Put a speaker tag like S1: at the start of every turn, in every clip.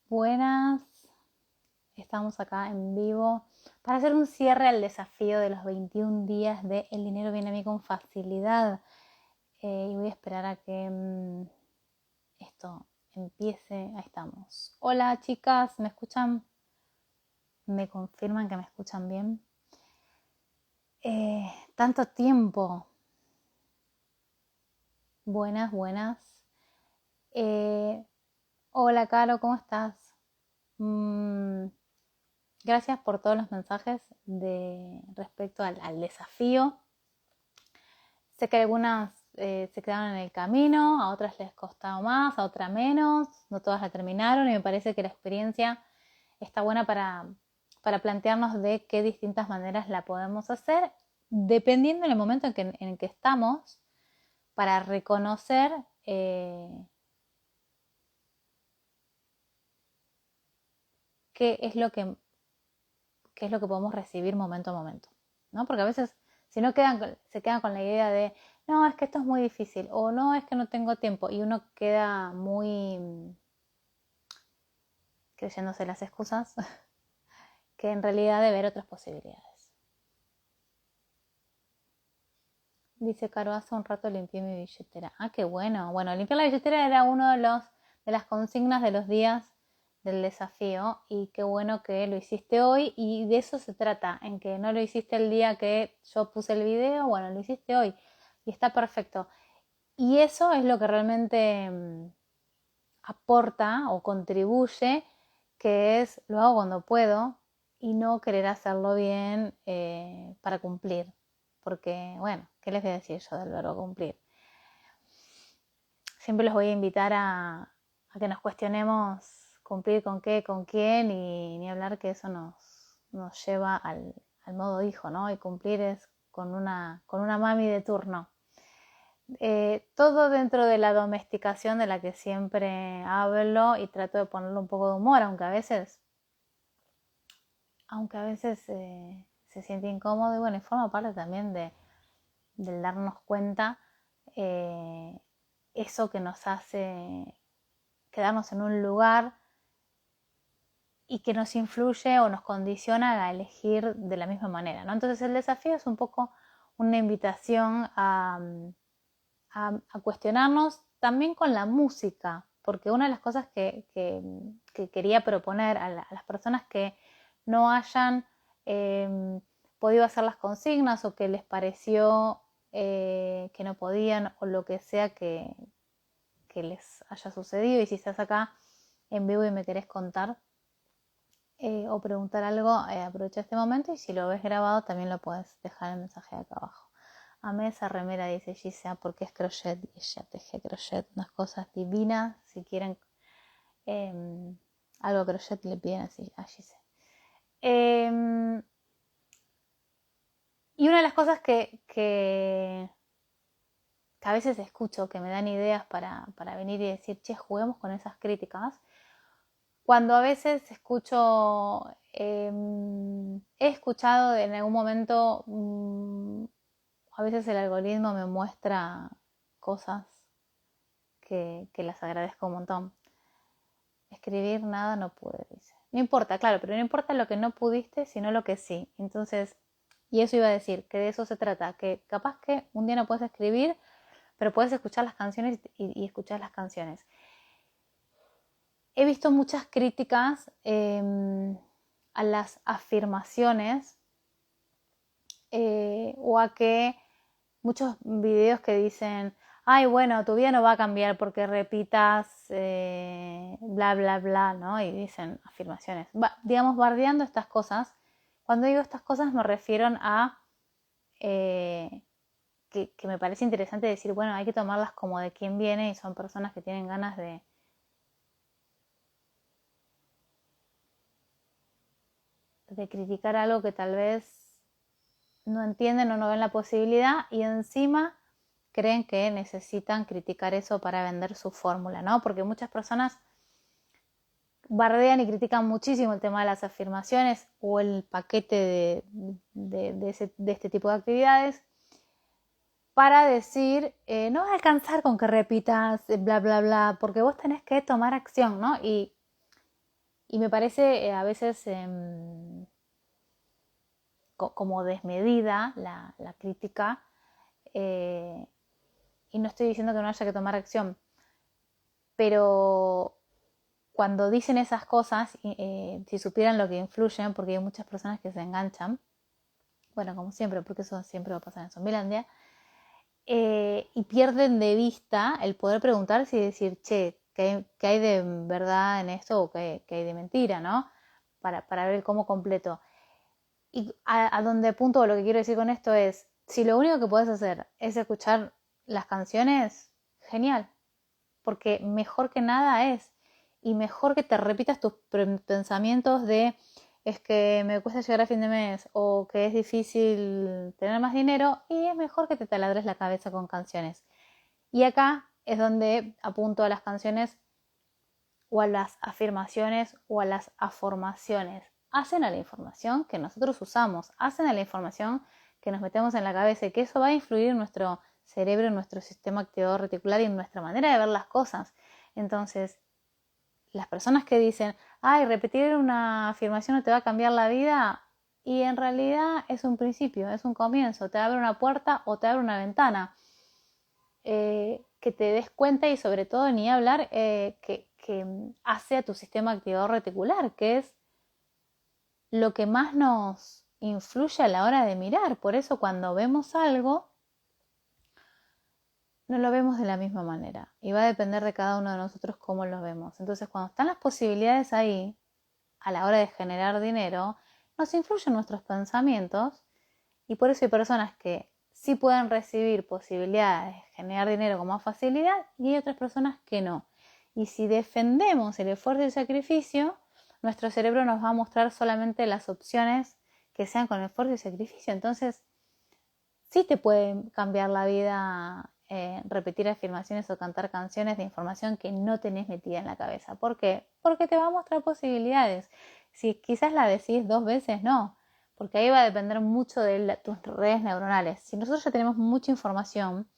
S1: Buenas, estamos acá en vivo para hacer un cierre al desafío de los 21 días de El dinero viene a mí con facilidad. Y voy a esperar a que esto empiece. Ahí estamos. Hola chicas, ¿me escuchan? ¿Me confirman que me escuchan bien? Tanto tiempo. Buenas. Hola Caro, ¿cómo estás? Gracias por todos los mensajes respecto al desafío. Sé que algunas se quedaron en el camino, a otras les costó más, a otras menos, no todas la terminaron y me parece que la experiencia está buena para plantearnos de qué distintas maneras la podemos hacer, dependiendo en el momento en el que estamos, para reconocer qué es lo que podemos recibir momento a momento, ¿no? Porque a veces, si no se quedan con la idea de, no, es que esto es muy difícil, o no, es que no tengo tiempo, y uno queda muy creyéndose las excusas, que en realidad debe haber otras posibilidades. Dice Caro, hace un rato limpié mi billetera. Ah, qué bueno. Bueno, limpiar la billetera era uno de las consignas de los días del desafío y qué bueno que lo hiciste hoy y de eso se trata, en que no lo hiciste el día que yo puse el video, bueno, lo hiciste hoy y está perfecto. Y eso es lo que realmente aporta o contribuye, que es lo hago cuando puedo y no querer hacerlo bien para cumplir. Porque, bueno, ¿qué les voy a decir yo del verbo cumplir? Siempre los voy a invitar a que nos cuestionemos cumplir con qué, con quién y ni hablar que eso nos lleva al modo hijo, ¿no? Y cumplir es con una mami de turno. Todo dentro de la domesticación de la que siempre hablo y trato de ponerle un poco de humor, aunque a veces se siente incómodo y bueno, y forma parte también del darnos cuenta eso que nos hace quedarnos en un lugar y que nos influye o nos condiciona a elegir de la misma manera, ¿no? Entonces el desafío es un poco una invitación a cuestionarnos también con la música, porque una de las cosas que quería proponer a las personas que no hayan podido hacer las consignas o que les pareció que no podían o lo que sea que les haya sucedido, y si estás acá en vivo y me querés contar o preguntar algo, aprovecha este momento y si lo ves grabado también lo puedes dejar el mensaje de acá abajo. Amé esa remera, dice Gisea, porque es crochet y ella teje crochet, unas cosas divinas. Si quieren algo crochet le piden así a Gisea. Y una de las cosas que a veces escucho que me dan ideas para venir y decir, che, juguemos con esas críticas, cuando a veces escucho, he escuchado en algún momento, a veces el algoritmo me muestra cosas que las agradezco un montón. Escribir nada no pude, dice. No importa, claro, pero no importa lo que no pudiste, sino lo que sí. Entonces, y eso iba a decir, que de eso se trata, que capaz que un día no puedes escribir, pero puedes escuchar las canciones y escuchar las canciones. He visto muchas críticas a las afirmaciones o a que muchos videos que dicen, ay, bueno, tu vida no va a cambiar porque repitas bla, bla, bla, ¿no? Y dicen afirmaciones. Digamos, bardeando estas cosas. Cuando digo estas cosas me refiero a que me parece interesante decir, bueno, hay que tomarlas como de quién viene y son personas que tienen ganas de criticar algo que tal vez no entienden o no ven la posibilidad y encima creen que necesitan criticar eso para vender su fórmula, ¿no? Porque muchas personas bardean y critican muchísimo el tema de las afirmaciones o el paquete de este tipo de actividades para decir, no va a alcanzar con que repitas bla, bla, bla, porque vos tenés que tomar acción, ¿no? Y Y me parece a veces como desmedida la crítica, y no estoy diciendo que no haya que tomar acción, pero cuando dicen esas cosas, si supieran lo que influyen, porque hay muchas personas que se enganchan, bueno, como siempre, porque eso siempre va a pasar en Zombilandia, y pierden de vista el poder preguntarse y decir, che, ¿qué hay de verdad en esto o qué hay de mentira, ¿no? Para ver el cómo completo. Y a donde apunto, lo que quiero decir con esto es, si lo único que puedes hacer es escuchar las canciones, genial, porque mejor que nada es, y mejor que te repitas tus pensamientos de es que me cuesta llegar a fin de mes o que es difícil tener más dinero, y es mejor que te taladres la cabeza con canciones. Y acá es donde apunto a las canciones o a las afirmaciones o a las afirmaciones. Hacen a la información que nosotros usamos, hacen a la información que nos metemos en la cabeza, y que eso va a influir en nuestro cerebro, en nuestro sistema activador reticular y en nuestra manera de ver las cosas. Entonces, las personas que dicen, ay, repetir una afirmación no te va a cambiar la vida, y en realidad es un principio, es un comienzo, te abre una puerta o te abre una ventana. Que te des cuenta, y sobre todo ni hablar, que hace a tu sistema activador reticular, que es lo que más nos influye a la hora de mirar. Por eso cuando vemos algo, no lo vemos de la misma manera, y va a depender de cada uno de nosotros cómo lo vemos. Entonces, cuando están las posibilidades ahí, a la hora de generar dinero, nos influyen nuestros pensamientos, y por eso hay personas que sí pueden recibir posibilidades de generar dinero con más facilidad, y hay otras personas que no. Y si defendemos el esfuerzo y el sacrificio, nuestro cerebro nos va a mostrar solamente las opciones que sean con esfuerzo y sacrificio. Entonces, sí te puede cambiar la vida repetir afirmaciones o cantar canciones de información que no tenés metida en la cabeza. ¿Por qué? Porque te va a mostrar posibilidades. Si quizás la decís 2 veces, no, porque ahí va a depender mucho de tus redes neuronales. Si nosotros ya tenemos mucha información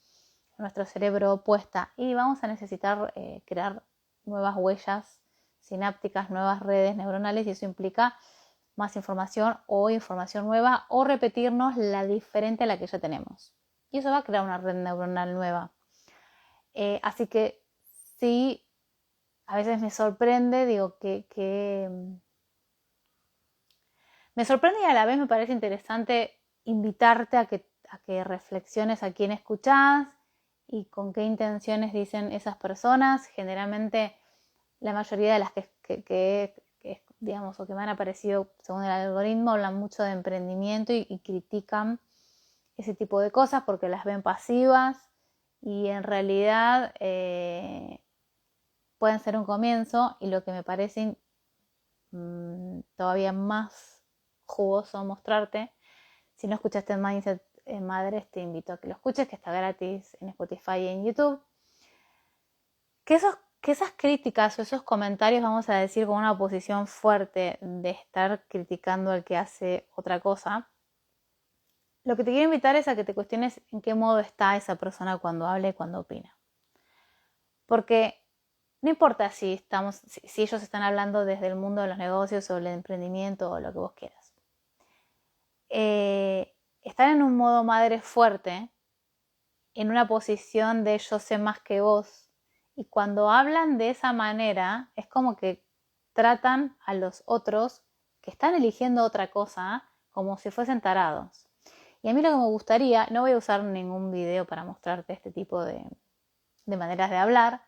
S1: en nuestro cerebro puesta, y vamos a necesitar crear nuevas huellas sinápticas, nuevas redes neuronales, y eso implica más información o información nueva, o repetirnos la diferente a la que ya tenemos. Y eso va a crear una red neuronal nueva. Así que sí, a veces me sorprende, digo que me sorprende, y a la vez me parece interesante invitarte a que reflexiones a quién escuchás y con qué intenciones dicen esas personas. Generalmente la mayoría de las que digamos, o que me han aparecido según el algoritmo, hablan mucho de emprendimiento y critican ese tipo de cosas porque las ven pasivas, y en realidad pueden ser un comienzo. Y lo que me parece todavía más jugoso mostrarte, si no escuchaste Mindset Madres, te invito a que lo escuches, que está gratis en Spotify y en YouTube. Que esas críticas o esos comentarios, vamos a decir, con una posición fuerte de estar criticando al que hace otra cosa, lo que te quiero invitar es a que te cuestiones en qué modo está esa persona cuando habla y cuando opina. Porque no importa si ellos están hablando desde el mundo de los negocios o el emprendimiento o lo que vos quieras. Están en un modo madre fuerte, en una posición de yo sé más que vos. Y cuando hablan de esa manera, es como que tratan a los otros que están eligiendo otra cosa como si fuesen tarados. Y a mí lo que me gustaría, no voy a usar ningún video para mostrarte este tipo de maneras de hablar,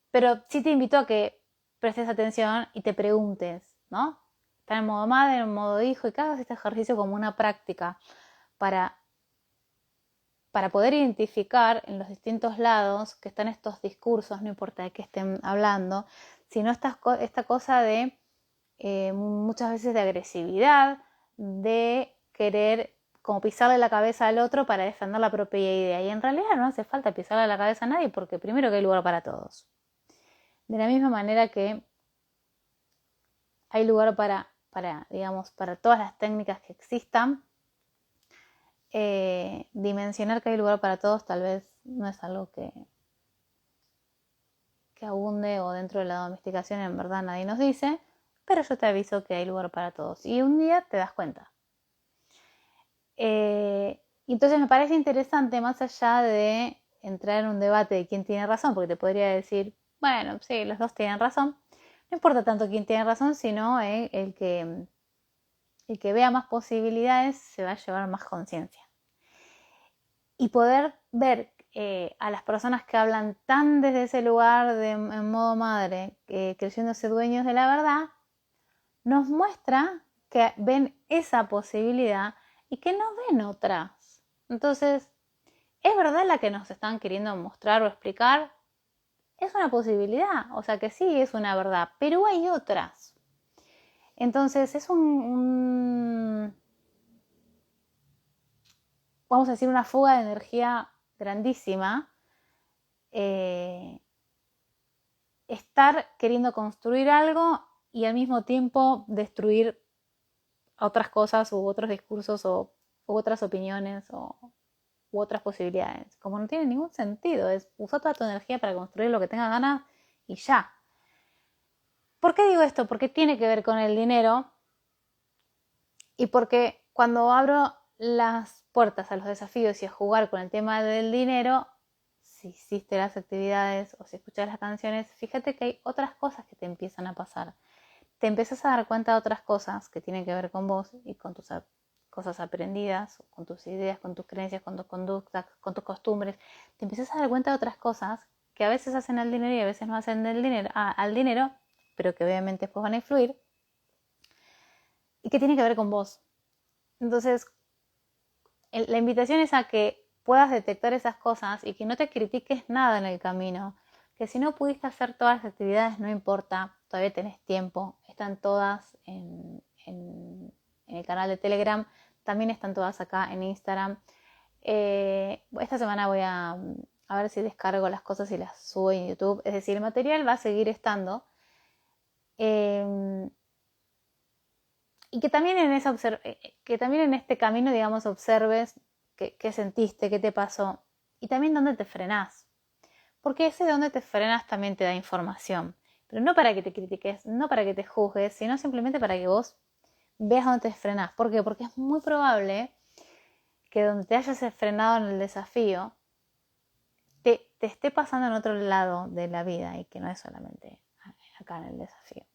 S1: pero sí te invito a que prestes atención y te preguntes, ¿no? Está en modo madre, en modo hijo, y que hagas este ejercicio como una práctica para poder identificar en los distintos lados que están estos discursos, no importa de qué estén hablando, sino esta cosa de muchas veces de agresividad, de querer como pisarle la cabeza al otro para defender la propia idea. Y en realidad no hace falta pisarle la cabeza a nadie, porque primero que hay lugar para todos. De la misma manera que hay lugar digamos, para todas las técnicas que existan, dimensionar que hay lugar para todos tal vez no es algo que que abunde o dentro de la domesticación en verdad nadie nos dice, pero yo te aviso que hay lugar para todos. Y un día te das cuenta. Y entonces me parece interesante, más allá de entrar en un debate de quién tiene razón, porque te podría decir, bueno, sí, los dos tienen razón. No importa tanto quién tiene razón, sino el que vea más posibilidades se va a llevar más conciencia. Y poder ver a las personas que hablan tan desde ese lugar en modo madre, creyéndose dueños de la verdad, nos muestra que ven esa posibilidad y que no ven otras. Entonces, ¿es verdad la que nos están queriendo mostrar o explicar? Es una posibilidad, o sea que sí es una verdad, pero hay otras. Entonces es vamos a decir, una fuga de energía grandísima. Estar queriendo construir algo y al mismo tiempo destruir otras cosas u otros discursos u otras opiniones u otras posibilidades. Como no tiene ningún sentido, es usar toda tu energía para construir lo que tengas ganas y ya. ¿Por qué digo esto? Porque tiene que ver con el dinero y porque cuando abro las puertas a los desafíos y a jugar con el tema del dinero, si hiciste las actividades o si escuchas las canciones, fíjate que hay otras cosas que te empiezan a pasar. Te empiezas a dar cuenta de otras cosas que tienen que ver con vos y con tus cosas aprendidas, con tus ideas, con tus creencias, con tus conductas, con tus costumbres. Te empiezas a dar cuenta de otras cosas que a veces hacen al dinero y a veces no hacen al dinero, pero que obviamente después van a influir y que tienen que ver con vos. Entonces, la invitación es a que puedas detectar esas cosas y que no te critiques nada en el camino. Que si no pudiste hacer todas las actividades, no importa, todavía tenés tiempo. Están todas en el canal de Telegram, también están todas acá en Instagram. Esta semana voy a ver si descargo las cosas y las subo en YouTube. Es decir, el material va a seguir estando. Y que también en este camino, digamos, observes qué sentiste, qué te pasó y también dónde te frenás. Porque ese dónde te frenas también te da información. Pero no para que te critiques, no para que te juzgues, sino simplemente para que vos veas dónde te frenás. ¿Por qué? Porque es muy probable que donde te hayas frenado en el desafío te esté pasando en otro lado de la vida y que no es solamente acá en el desafío.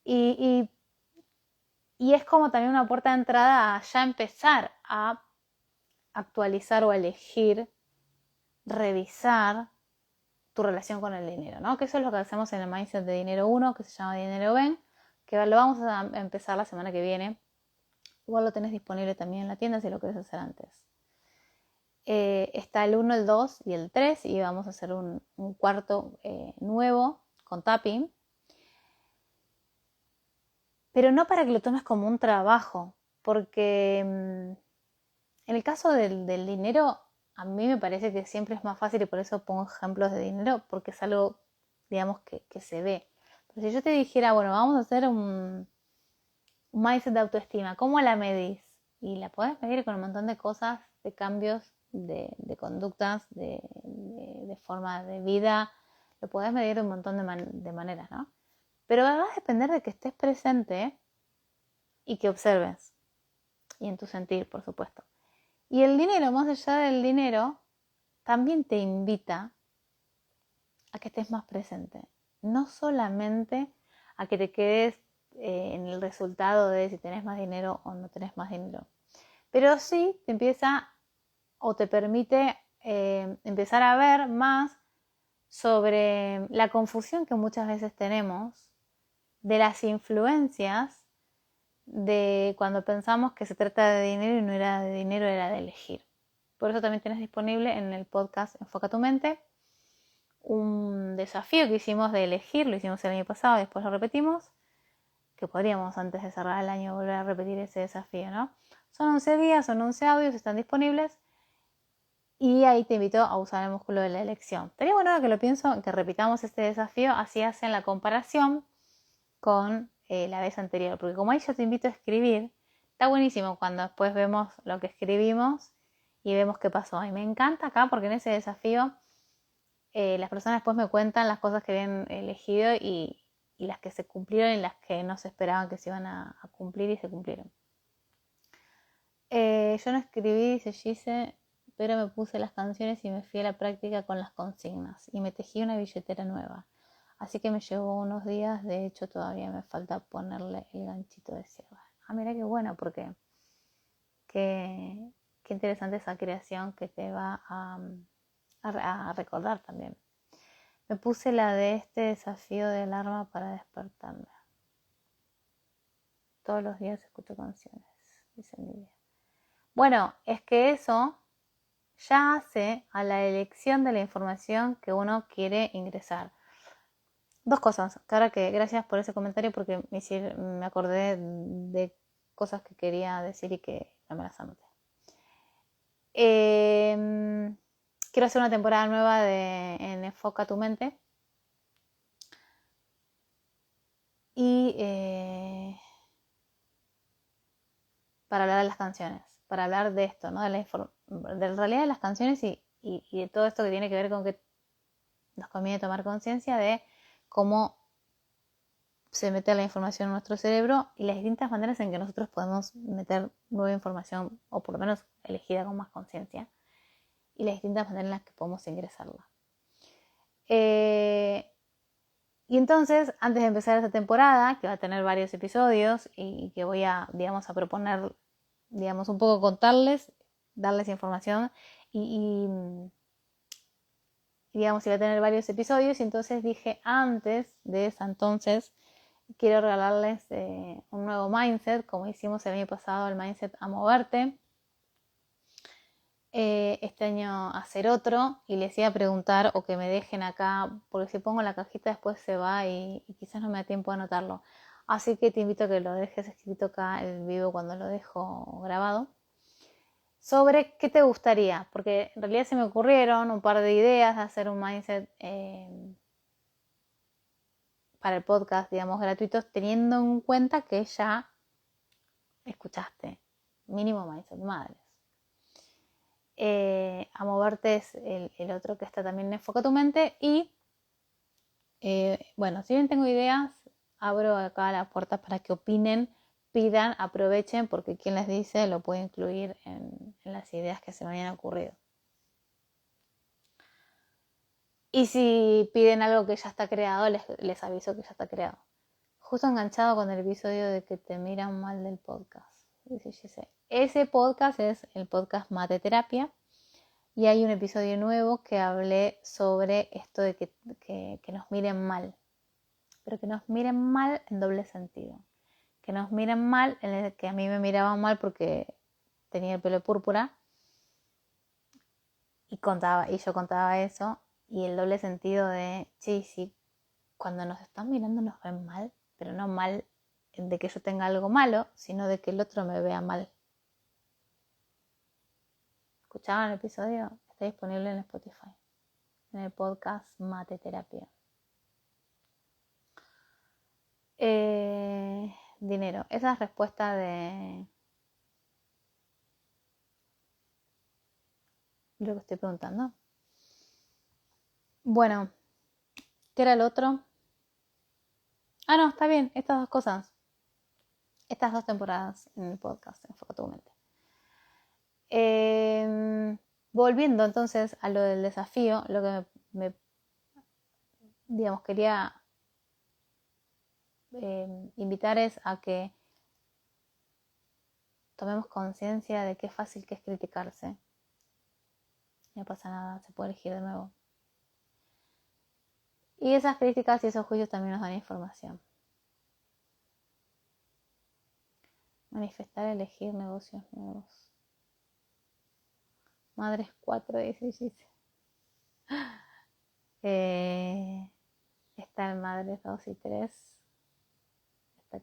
S1: Y es como también una puerta de entrada a ya empezar a actualizar o a elegir, revisar tu relación con el dinero, ¿no? Que eso es lo que hacemos en el Mindset de Dinero 1, que se llama Dinero Ven, que lo vamos a empezar la semana que viene. Igual lo tenés disponible también en la tienda si lo querés hacer antes. Está el 1, el 2 y el 3 y vamos a hacer un cuarto nuevo con tapping. Pero no para que lo tomes como un trabajo, porque en el caso del dinero, a mí me parece que siempre es más fácil y por eso pongo ejemplos de dinero, porque es algo, digamos, que se ve. Pero si yo te dijera, bueno, vamos a hacer un mindset de autoestima, ¿cómo la medís? Y la podés medir con un montón de cosas, de cambios, de conductas, de forma de vida, lo podés medir de un montón de maneras, ¿no? Pero va a depender de que estés presente y que observes. Y en tu sentir, por supuesto. Y el dinero, más allá del dinero, también te invita a que estés más presente. No solamente a que te quedes en el resultado de si tenés más dinero o no tenés más dinero. Pero sí te empieza o te permite empezar a ver más sobre la confusión que muchas veces tenemos de las influencias de cuando pensamos que se trata de dinero y no era de dinero, era de elegir. Por eso también tienes disponible en el podcast Enfoca tu mente un desafío que hicimos de elegir, lo hicimos el año pasado y después lo repetimos, que podríamos antes de cerrar el año volver a repetir ese desafío, ¿no? Son 11 días, son 11 audios, están disponibles y ahí te invito a usar el músculo de la elección. Estaría bueno que lo pienso, que repitamos este desafío, así hacen la comparación con la vez anterior, porque como ahí yo te invito a escribir, está buenísimo cuando después vemos lo que escribimos y vemos qué pasó. Y me encanta acá porque en ese desafío las personas después me cuentan las cosas que habían elegido y las que se cumplieron y las que no se esperaban que se iban a cumplir y se cumplieron. Yo no escribí, dice Gise, pero me puse las canciones y me fui a la práctica con las consignas y me tejí una billetera nueva. Así que me llevó unos días, de hecho todavía me falta ponerle el ganchito de cierre. Ah, mira qué bueno, porque qué interesante esa creación que te va a recordar también. Me puse la de este desafío de alarma para despertarme. Todos los días escucho canciones, dice Lidia. Bueno, es que eso ya hace a la elección de la información que uno quiere ingresar. Dos cosas, que ahora que gracias por ese comentario porque me acordé de cosas que quería decir y que no me las anoté. Quiero hacer una temporada nueva en Enfoca tu mente y para hablar de las canciones, para hablar de esto, ¿no? De la realidad de las canciones y de todo esto que tiene que ver con que nos conviene tomar conciencia de cómo se mete la información en nuestro cerebro y las distintas maneras en que nosotros podemos meter nueva información, o por lo menos elegida con más conciencia, y las distintas maneras en las que podemos ingresarla. Y entonces, antes de empezar esta temporada, que va a tener varios episodios y que voy a, digamos, a proponer, digamos, un poco contarles, darles información y digamos, iba a tener varios episodios y entonces dije antes de esa entonces quiero regalarles un nuevo mindset, como hicimos el año pasado, el mindset a moverte. Este año hacer otro y les iba a preguntar o que me dejen acá, porque si pongo la cajita después se va y quizás no me da tiempo a anotarlo. Así que te invito a que lo dejes escrito acá en vivo cuando lo dejo grabado. Sobre qué te gustaría, porque en realidad se me ocurrieron un par de ideas de hacer un mindset para el podcast, digamos, gratuitos, teniendo en cuenta que ya escuchaste mínimo mindset madres. A moverte es el otro que está también en Enfoca tu mente y bueno, si bien tengo ideas, abro acá la puerta para que opinen, pidan, aprovechen, porque quien les dice lo puede incluir en las ideas que se me hayan ocurrido. Y si piden algo que ya está creado, les aviso que ya está creado. Justo enganchado con el episodio de que te miran mal del podcast. Ese podcast es el podcast Mate Terapia. Y hay un episodio nuevo que hablé sobre esto de que nos miren mal. Pero que nos miren mal en doble sentido. Que nos miren mal en el que a mí me miraban mal porque tenía el pelo púrpura. Y yo contaba eso. Y el doble sentido de, sí, cuando nos están mirando nos ven mal, pero no mal de que yo tenga algo malo, sino de que el otro me vea mal. ¿Escuchaban el episodio? Está disponible en Spotify, en el podcast Mate Terapia. Dinero. Esa es respuesta de lo que estoy preguntando. Bueno, ¿qué era el otro? Ah, no, está bien, estas dos cosas. Estas dos temporadas en el podcast, Enfoca tu mente. Volviendo entonces a lo del desafío, lo que digamos, quería invitar es a que tomemos conciencia de qué fácil que es criticarse. No pasa nada, se puede elegir de nuevo. Y esas críticas y esos juicios también nos dan información. Manifestar, elegir negocios nuevos. Madres 4, dice Gise. Está el Madres 2 y 3.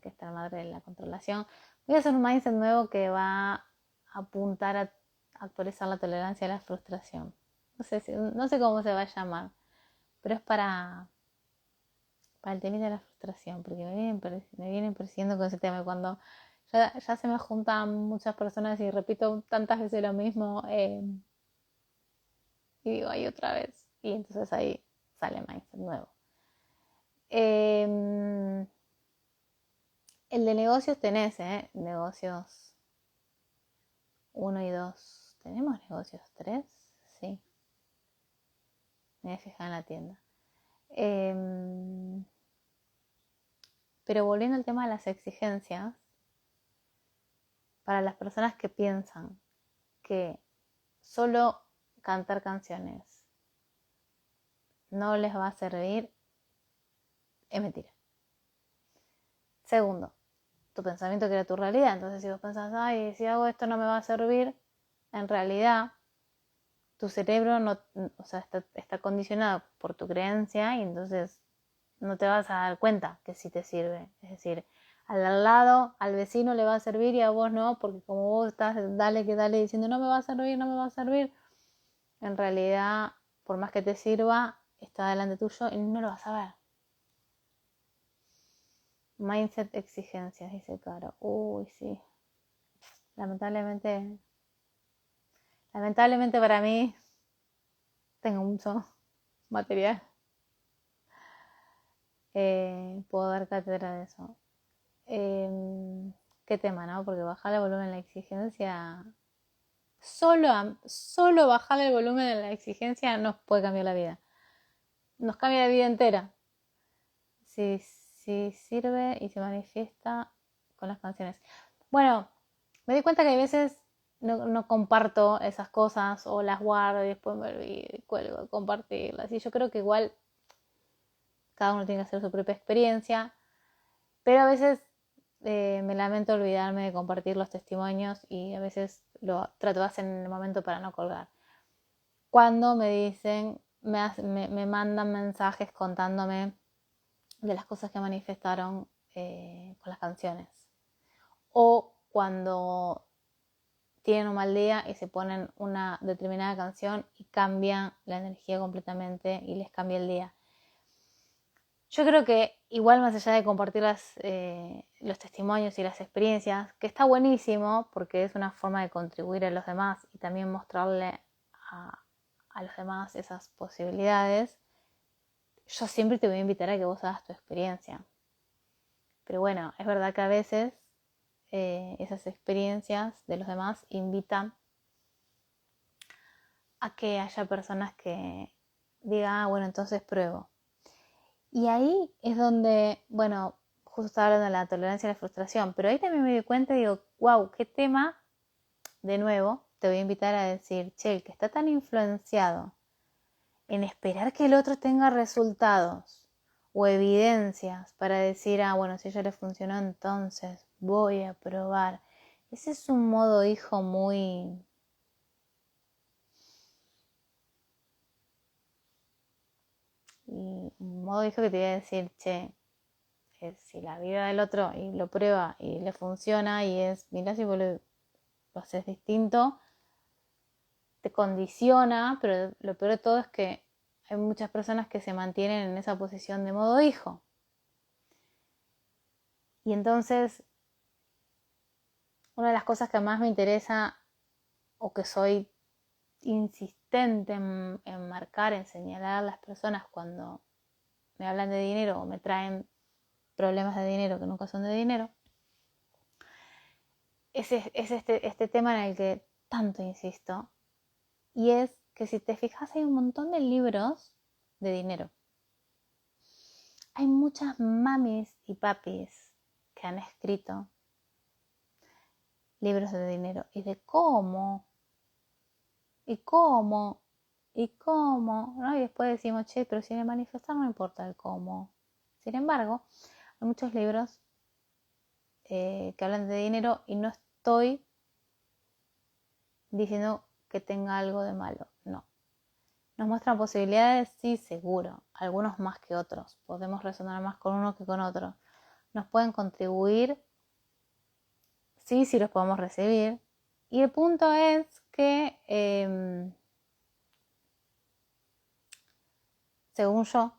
S1: Que está el Madre de la controlación. Voy a hacer un mindset nuevo que va a apuntar a actualizar la tolerancia a la frustración. No sé cómo se va a llamar, pero es para el tema de la frustración, porque me vienen persiguiendo con ese tema. Cuando ya se me juntan muchas personas y repito tantas veces lo mismo, y digo, ay, otra vez. Y entonces ahí sale mindset nuevo. El de negocios tenés, negocios 1 y 2. ¿Tenemos negocios 3? Sí. Me voy a fijar en la tienda. Pero volviendo al tema de las exigencias, para las personas que piensan que solo cantar canciones no les va a servir, es mentira. Segundo, tu pensamiento crea tu realidad. Entonces, si vos pensás, ay, si hago esto no me va a servir, en realidad tu cerebro no, o sea, está condicionado por tu creencia y entonces no te vas a dar cuenta que sí te sirve. Es decir, al lado, al vecino le va a servir y a vos no, porque como vos estás dale que dale diciendo no me va a servir, no me va a servir, en realidad, por más que te sirva, está delante tuyo y no lo vas a ver. Mindset exigencias, dice Caro. Uy, sí. Lamentablemente para mí, tengo mucho material. Puedo dar cátedra de eso. ¿Qué tema, no? Porque bajar el volumen de la exigencia, solo bajar el volumen de la exigencia nos puede cambiar la vida. Nos cambia la vida entera. Si sirve y se manifiesta con las canciones. Bueno, me di cuenta que a veces no comparto esas cosas o las guardo y después me olvido y cuelgo de compartirlas. Y yo creo que igual cada uno tiene que hacer su propia experiencia, pero a veces me lamento olvidarme de compartir los testimonios y a veces lo trato de hacer en el momento para no colgar. Cuando me dicen, me mandan mensajes contándome de las cosas que manifestaron con las canciones. O cuando tienen un mal día y se ponen una determinada canción y cambia la energía completamente y les cambia el día. Yo creo que igual más allá de compartir los testimonios y las experiencias, que está buenísimo porque es una forma de contribuir a los demás y también mostrarle a los demás esas posibilidades, yo siempre te voy a invitar a que vos hagas tu experiencia. Pero bueno, es verdad que a veces esas experiencias de los demás invitan a que haya personas que digan, bueno, entonces pruebo. Y ahí es donde, bueno, justo estaba hablando de la tolerancia a la frustración, pero ahí también me di cuenta y digo, wow, qué tema, de nuevo, te voy a invitar a decir, che, el que está tan influenciado en esperar que el otro tenga resultados o evidencias para decir, bueno, si a ella le funcionó, entonces voy a probar. Ese es un modo hijo muy... Y un modo hijo que te voy a decir, che, si la vida del otro y lo prueba y le funciona y es, mira si vos lo haces distinto, te condiciona, pero lo peor de todo es que hay muchas personas que se mantienen en esa posición de modo hijo. Y entonces, una de las cosas que más me interesa o que soy insistente en marcar, en señalar a las personas cuando me hablan de dinero o me traen problemas de dinero que nunca son de dinero, es este tema en el que tanto insisto, y es que si te fijas hay un montón de libros de dinero. Hay muchas mamis y papis que han escrito libros de dinero y de cómo, ¿no? Y después decimos, che, pero si en el manifestar no importa el cómo. Sin embargo, hay muchos libros que hablan de dinero y no estoy diciendo que tenga algo de malo, no. Nos muestran posibilidades, sí, seguro, algunos más que otros. Podemos resonar más con uno que con otro. Nos pueden contribuir, sí, sí los podemos recibir. Y el punto es que, según yo,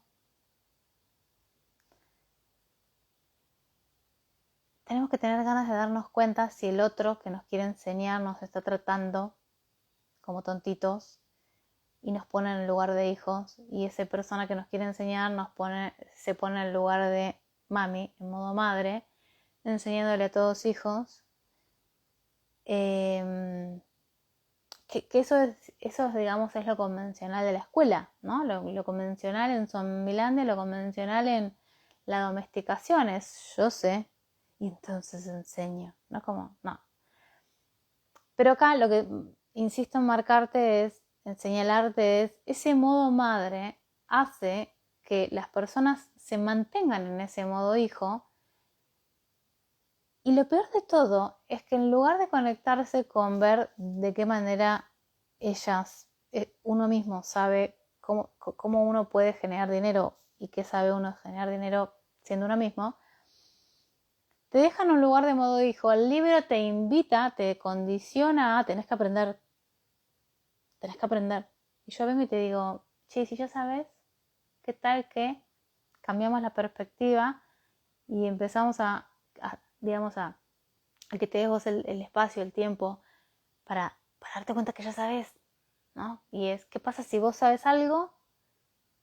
S1: tenemos que tener ganas de darnos cuenta si el otro que nos quiere enseñar nos está tratando como tontitos y nos pone en el lugar de hijos, y esa persona que nos quiere enseñar se pone en el lugar de mami, en modo madre, enseñándole a todos hijos. Que eso digamos, es lo convencional de la escuela, ¿no? Lo convencional en Somnilandia, lo convencional en la domesticación es yo sé, y entonces enseño, ¿no? Como, no. Pero acá lo que insisto en marcarte en señalarte ese modo madre hace que las personas se mantengan en ese modo hijo. Y lo peor de todo es que en lugar de conectarse con ver de qué manera uno mismo sabe cómo uno puede generar dinero y qué sabe uno generar dinero siendo uno mismo, te deja en un lugar de modo hijo. El libro te invita, te condiciona a tenés que aprender. Y yo vengo y te digo, sí, si ya sabes, ¿qué tal que cambiamos la perspectiva y empezamos digamos, a que te des vos el espacio, el tiempo para darte cuenta que ya sabes, ¿no? Y ¿qué pasa si vos sabes algo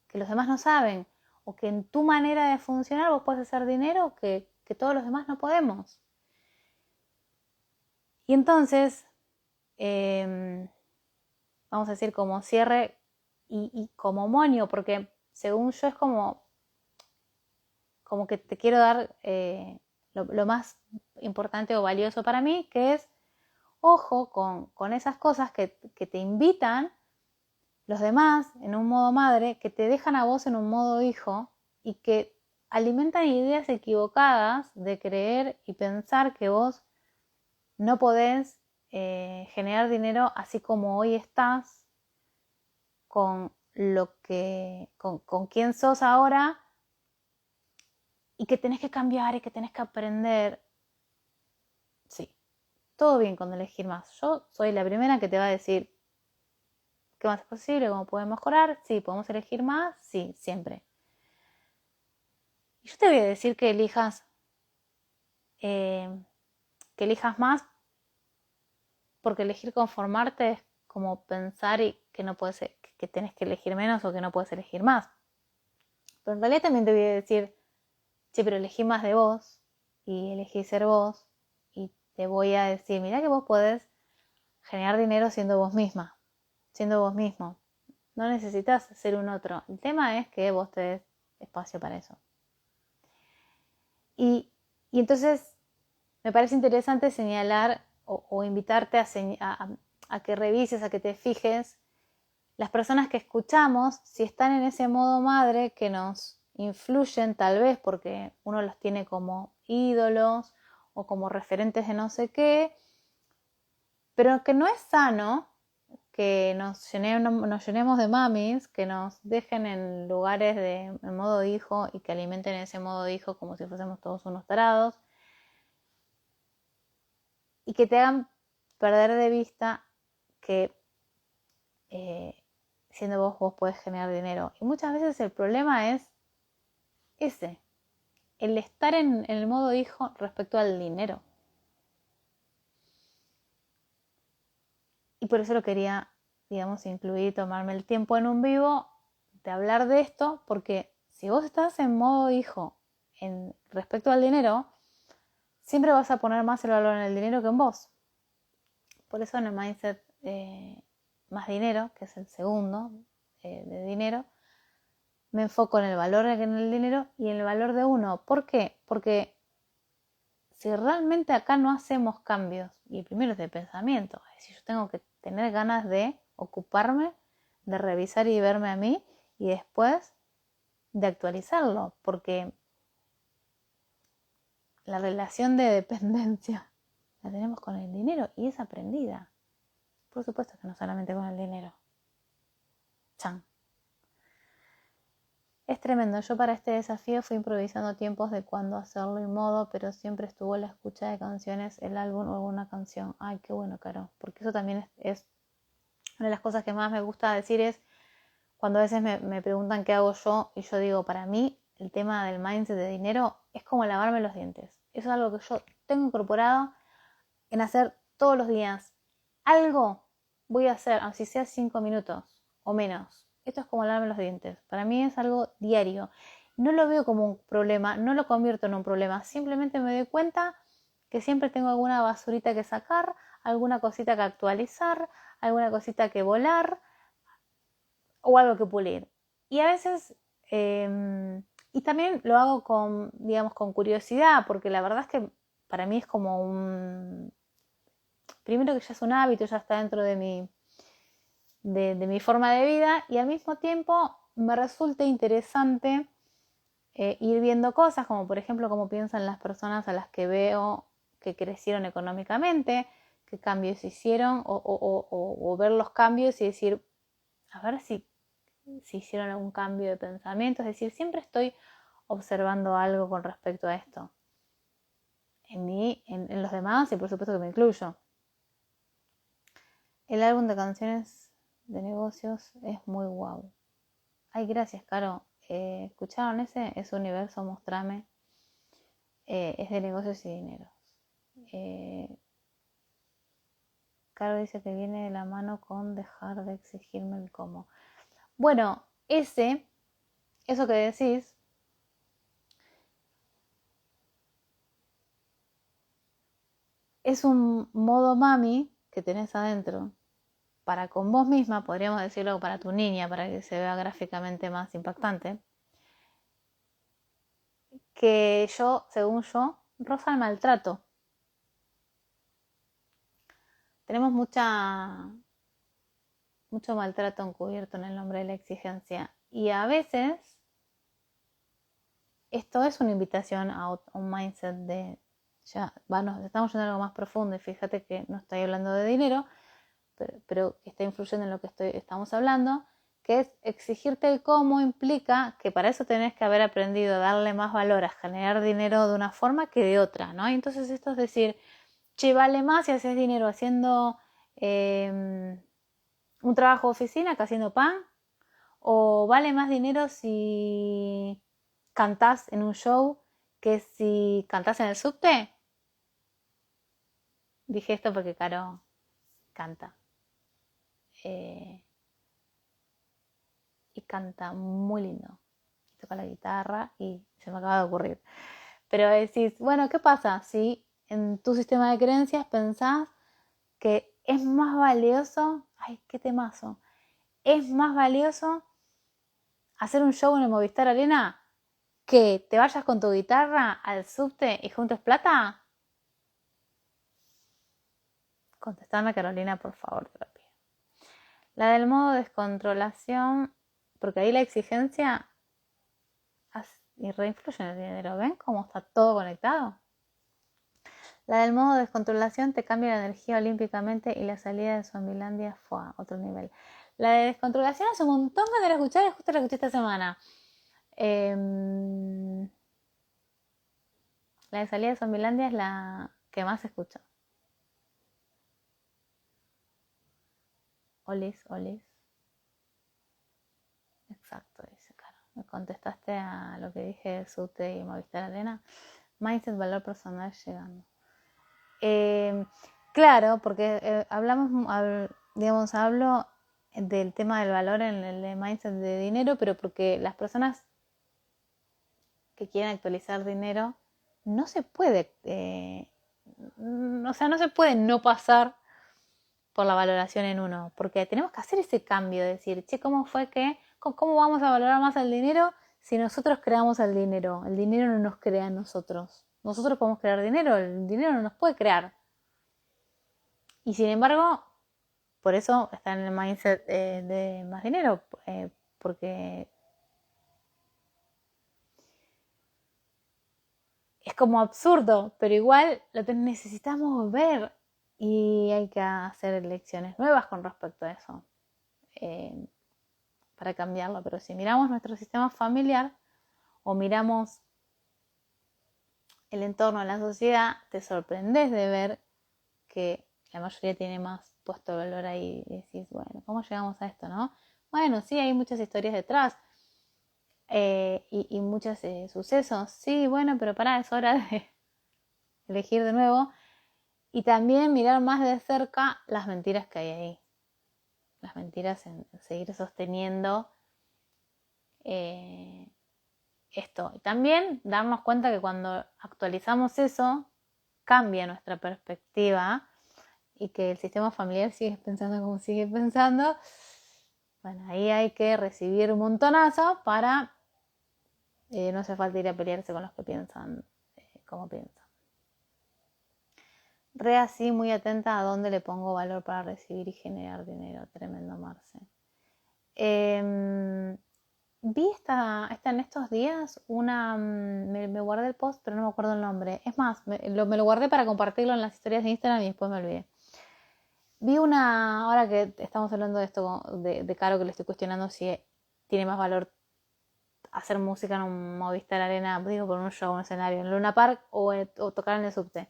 S1: que los demás no saben? O que en tu manera de funcionar vos podés hacer dinero que todos los demás no podemos. Y entonces, vamos a decir como cierre y como moño, porque según yo es como que te quiero dar lo más importante o valioso para mí, que es ojo con esas cosas que te invitan los demás en un modo madre, que te dejan a vos en un modo hijo y que alimentan ideas equivocadas de creer y pensar que vos no podés generar dinero así como hoy estás con con quién sos ahora, y que tenés que cambiar y que tenés que aprender. Sí, todo bien con elegir más. Yo soy la primera que te va a decir qué más es posible, cómo podemos mejorar. Sí, podemos elegir más. Sí, siempre. Y yo te voy a decir que elijas más, porque elegir conformarte es como pensar y que no puedes, que tenés que elegir menos o que no puedes elegir más. Pero en realidad también te voy a decir, sí, pero elegí más de vos y elegí ser vos, y te voy a decir, mira que vos podés generar dinero siendo vos misma, siendo vos mismo. No necesitas ser un otro. El tema es que vos te des espacio para eso. Y entonces me parece interesante señalar o invitarte a que revises, a que te fijes las personas que escuchamos, si están en ese modo madre que nos influyen, tal vez porque uno los tiene como ídolos o como referentes de no sé qué, pero que no es sano que nos llenemos de mamis, que nos dejen en lugares en modo hijo y que alimenten ese modo hijo como si fuésemos todos unos tarados, y que te hagan perder de vista que siendo vos puedes generar dinero. Y muchas veces el problema es el estar en el modo hijo respecto al dinero. Y por eso lo quería, digamos, incluir, tomarme el tiempo en un vivo de hablar de esto, porque si vos estás en modo hijo respecto al dinero, siempre vas a poner más el valor en el dinero que en vos. Por eso en el mindset más dinero, que es el segundo de dinero, me enfoco en el valor en el dinero y en el valor de uno. ¿Por qué? Porque si realmente acá no hacemos cambios, y el primero es de pensamiento, es decir, yo tengo que tener ganas de ocuparme, de revisar y verme a mí, y después de actualizarlo, porque la relación de dependencia la tenemos con el dinero y es aprendida. Por supuesto que no solamente con el dinero. Chan. Es tremendo. Yo para este desafío fui improvisando tiempos de cuándo hacerlo y modo, pero siempre estuvo la escucha de canciones, el álbum o alguna canción. Ay, qué bueno, Caro. Porque eso también es una de las cosas que más me gusta decir, es cuando a veces me preguntan qué hago yo, y yo digo, para mí el tema del mindset de dinero es como lavarme los dientes. Eso es algo que yo tengo incorporado en hacer todos los días. Algo voy a hacer, así sea 5 minutos o menos. Esto es como lavarme los dientes. Para mí es algo diario. No lo veo como un problema, no lo convierto en un problema. Simplemente me doy cuenta que siempre tengo alguna basurita que sacar, alguna cosita que actualizar, alguna cosita que volar o algo que pulir. Y a veces, y también lo hago con, digamos, con curiosidad, porque la verdad es que para mí es como primero que ya es un hábito, ya está dentro de mi forma de vida, y al mismo tiempo me resulta interesante ir viendo cosas, como por ejemplo cómo piensan las personas a las que veo que crecieron económicamente, qué cambios hicieron, o ver los cambios y decir, a ver si hicieron algún cambio de pensamiento. Es decir, siempre estoy observando algo con respecto a esto. En mí, en los demás, y por supuesto que me incluyo. El álbum de canciones de negocios es muy guau. Ay, gracias, Caro. ¿Escucharon ese? Es Universo, Mostrame. Es de negocios y dineros. Caro dice que viene de la mano con dejar de exigirme el cómo. Bueno, eso que decís, es un modo mami que tenés adentro para con vos misma, podríamos decirlo para tu niña, para que se vea gráficamente más impactante, que según yo, roza el maltrato. Tenemos mucho maltrato encubierto en el nombre de la exigencia, y a veces esto es una invitación a un mindset de nos estamos yendo a algo más profundo, y fíjate que no estoy hablando de dinero, pero que está influyendo en lo que estamos hablando, que es exigirte el cómo implica que para eso tenés que haber aprendido a darle más valor a generar dinero de una forma que de otra, ¿no? Y entonces esto es decir, che, vale más si haces dinero haciendo un trabajo de oficina que haciendo pan, o vale más dinero si cantás en un show que si cantás en el subte. Dije esto porque Caro canta. Y canta muy lindo. Toca la guitarra y se me acaba de ocurrir. Pero decís, bueno, ¿qué pasa si en tu sistema de creencias pensás que es más valioso, ay, qué temazo, es más valioso hacer un show en el Movistar Arena que te vayas con tu guitarra al subte y juntes plata? Contestame, Carolina, por favor, te lo pido. La del modo descontrolación, porque ahí la exigencia y reinfluye en el dinero. ¿Ven cómo está todo conectado? La del modo descontrolación te cambia la energía olímpicamente, y la salida de Zombielandia fue a otro nivel. La de descontrolación hace un montón que no la escuché, justo la escuché esta semana. La de salida de Zombielandia es la que más escucho. Olis. Exacto, dice Caro. Me contestaste a lo que dije de Sute y Movistar Arena. Mindset, valor personal llegando. Claro, porque hablo del tema del valor en el mindset de dinero, pero porque las personas que quieren actualizar dinero, no se puede, no se puede no pasar por la valoración en uno, porque tenemos que hacer ese cambio, de decir, che, ¿cómo vamos a valorar más el dinero si nosotros creamos el dinero? El dinero no nos crea a nosotros. Nosotros podemos crear dinero, el dinero no nos puede crear. Y sin embargo, por eso está en el mindset de más dinero, porque es como absurdo, pero igual lo necesitamos ver, y hay que hacer elecciones nuevas con respecto a eso para cambiarlo. Pero si miramos nuestro sistema familiar o miramos el entorno de la sociedad, te sorprendes de ver que la mayoría tiene más puesto el valor ahí, y decís, bueno, ¿cómo llegamos a esto, no? Bueno, sí, hay muchas historias detrás y muchos sucesos, sí, bueno, pero es hora de elegir de nuevo y también mirar más de cerca las mentiras que hay ahí. las mentiras, en seguir sosteniendo esto. Y también darnos cuenta que cuando actualizamos eso, cambia nuestra perspectiva y que el sistema familiar sigue pensando como sigue pensando. Bueno, ahí hay que recibir un montonazo para no hace falta ir a pelearse con los que piensan como piensan. Re así, muy atenta a dónde le pongo valor para recibir y generar dinero. Tremendo, Marce. Vi en estos días una... me guardé el post, pero no me acuerdo el nombre. Es más, me lo guardé para compartirlo en las historias de Instagram y después me olvidé. Vi ahora que estamos hablando de esto de Caro, que le estoy cuestionando si tiene más valor hacer música en un Movistar Arena, digo, por un show, un escenario, en Luna Park o tocar en el subte.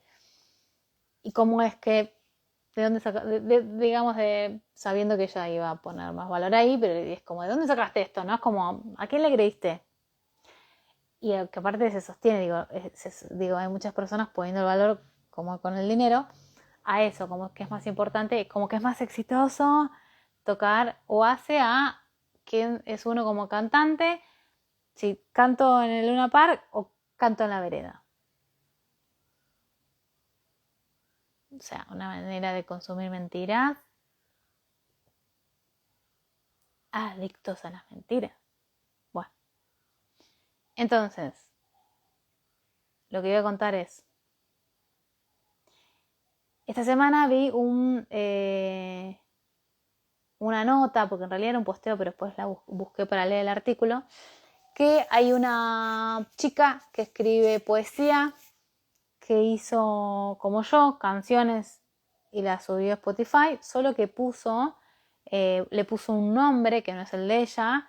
S1: Y cómo es que, de dónde digamos, sabiendo que ella iba a poner más valor ahí, pero es como, ¿de dónde sacaste esto? ¿No? Es como, ¿a quién le creíste? Y que aparte se sostiene, digo, hay muchas personas poniendo el valor, como con el dinero, a eso, como que es más importante, como que es más exitoso tocar o hace a quién es uno como cantante, si canto en el Luna Park o canto en la vereda. O sea, una manera de consumir mentiras. Adictos a las mentiras. Bueno, entonces, lo que voy a contar es, esta semana vi una nota, porque en realidad era un posteo, pero después la busqué para leer el artículo, que hay una chica que escribe poesía, que hizo, como yo, canciones y las subió a Spotify, solo que le puso un nombre que no es el de ella,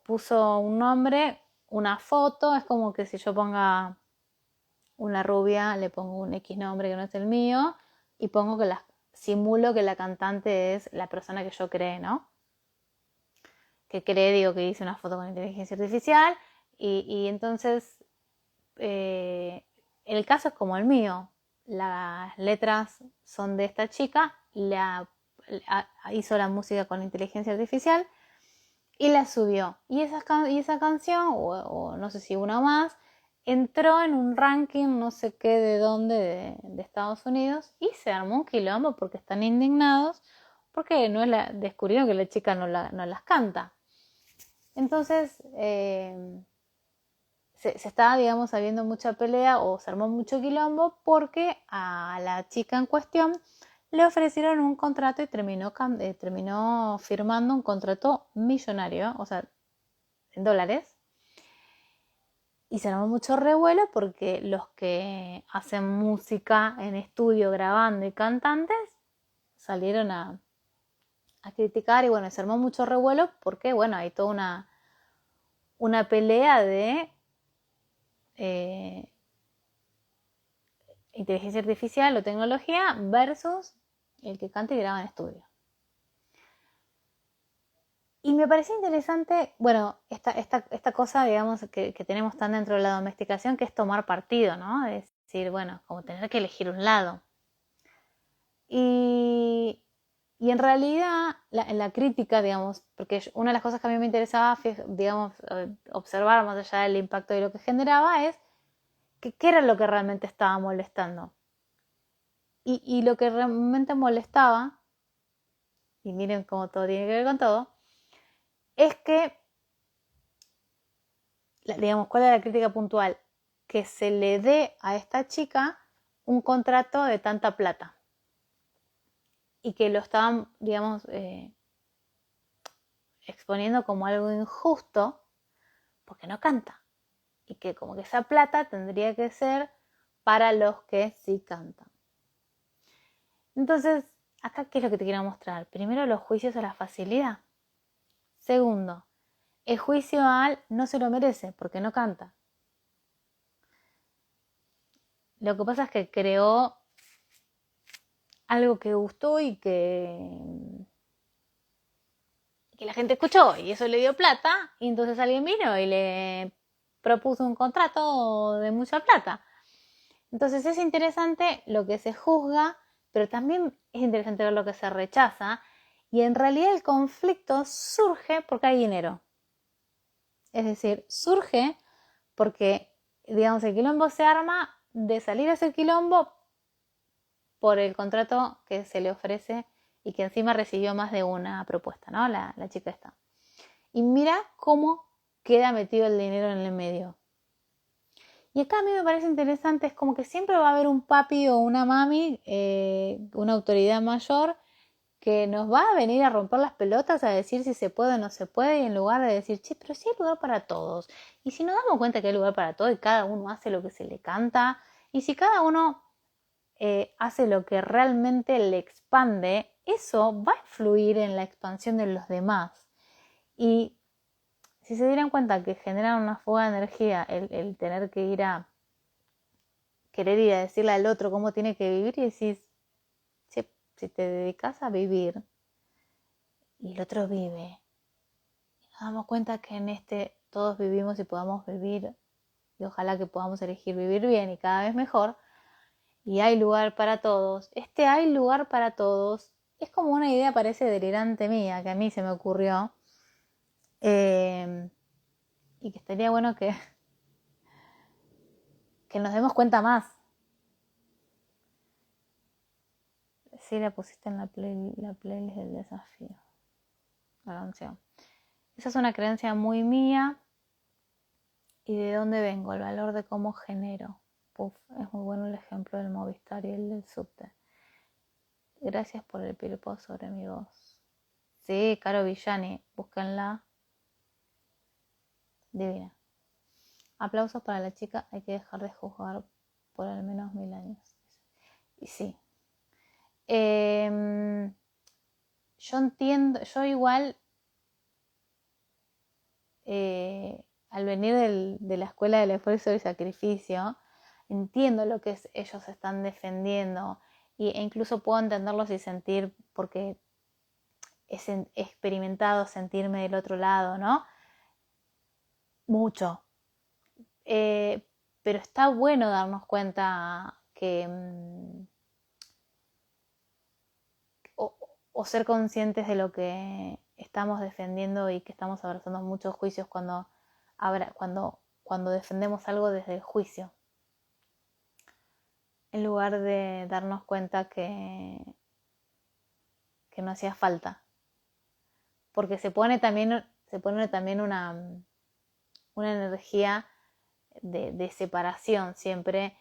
S1: puso un nombre, una foto, es como que si yo ponga una rubia, le pongo un X nombre que no es el mío y simulo que la cantante es la persona que yo cree, ¿no? Que cree, digo, que hice una foto con inteligencia artificial y entonces el caso es como el mío. Las letras son de esta chica, hizo la música con inteligencia artificial y la subió. Y esa canción, o no sé si una más, entró en un ranking no sé qué de dónde de Estados Unidos y se armó un quilombo porque están indignados porque descubrieron que la chica no las canta. Entonces se estaba, digamos, habiendo mucha pelea o se armó mucho quilombo porque a la chica en cuestión le ofrecieron un contrato y terminó firmando un contrato millonario, o sea, en dólares. Y se armó mucho revuelo porque los que hacen música en estudio, grabando y cantantes, salieron a criticar y bueno, se armó mucho revuelo porque, bueno, hay toda una pelea de inteligencia artificial o tecnología versus el que canta y graba en estudio. Y me pareció interesante, bueno, esta cosa, digamos, que tenemos tan dentro de la domesticación, que es tomar partido, ¿no? Es decir, bueno, como tener que elegir un lado. Y en realidad, la crítica, digamos, porque una de las cosas que a mí me interesaba, digamos, observar más allá del impacto de lo que generaba, es qué era lo que realmente estaba molestando. Y lo que realmente molestaba, y miren cómo todo tiene que ver con todo, es que, digamos, ¿cuál es la crítica puntual? Que se le dé a esta chica un contrato de tanta plata. Y que lo estaban, digamos, exponiendo como algo injusto porque no canta. Y que como que esa plata tendría que ser para los que sí cantan. Entonces, acá, ¿qué es lo que te quiero mostrar? Primero, los juicios a la facilidad. Segundo, el juicio al no se lo merece porque no canta. Lo que pasa es que creó algo que gustó y que la gente escuchó y eso le dio plata y entonces alguien vino y le propuso un contrato de mucha plata. Entonces es interesante lo que se juzga, pero también es interesante ver lo que se rechaza Y en realidad el conflicto surge porque hay dinero. Es decir, surge porque, digamos, el quilombo se arma de salir a hacer quilombo por el contrato que se le ofrece y que encima recibió más de una propuesta, ¿no? La chica esta. Y mira cómo queda metido el dinero en el medio. Y acá a mí me parece interesante, es como que siempre va a haber un papi o una mami, una autoridad mayor, que nos va a venir a romper las pelotas a decir si se puede o no se puede, y en lugar de decir, che, pero sí hay lugar para todos. Y si nos damos cuenta que hay lugar para todos y cada uno hace lo que se le canta, y si cada uno hace lo que realmente le expande, eso va a influir en la expansión de los demás. Y si se dieran cuenta que generan una fuga de energía el tener que ir a querer ir a decirle al otro cómo tiene que vivir, y decís, che, si te dedicas a vivir y el otro vive, y nos damos cuenta que en todos vivimos y podamos vivir, y ojalá que podamos elegir vivir bien y cada vez mejor, y hay lugar para todos. Hay lugar para todos es como una idea, parece delirante mía, que a mí se me ocurrió, y que estaría bueno que nos demos cuenta más. Sí, la pusiste en la playlist del desafío, la canción. Esa es una creencia muy mía. ¿Y de dónde vengo? El valor de cómo genero. Puf, es muy bueno el ejemplo del Movistar y el del subte. Gracias por el piropo sobre mi voz. Sí, Caro Villani, búsquenla. Divina. Aplausos para la chica, hay que dejar de juzgar por al menos 1000 años. Y sí. Yo entiendo, yo igual, al venir de la escuela del esfuerzo y sacrificio, entiendo lo que ellos están defendiendo, e incluso puedo entenderlos y sentir, porque he experimentado sentirme del otro lado, ¿no? Mucho. Pero está bueno darnos cuenta que o ser conscientes de lo que estamos defendiendo y que estamos abrazando muchos juicios cuando defendemos algo desde el juicio, en lugar de darnos cuenta que no hacía falta, porque se pone también una energía de separación siempre.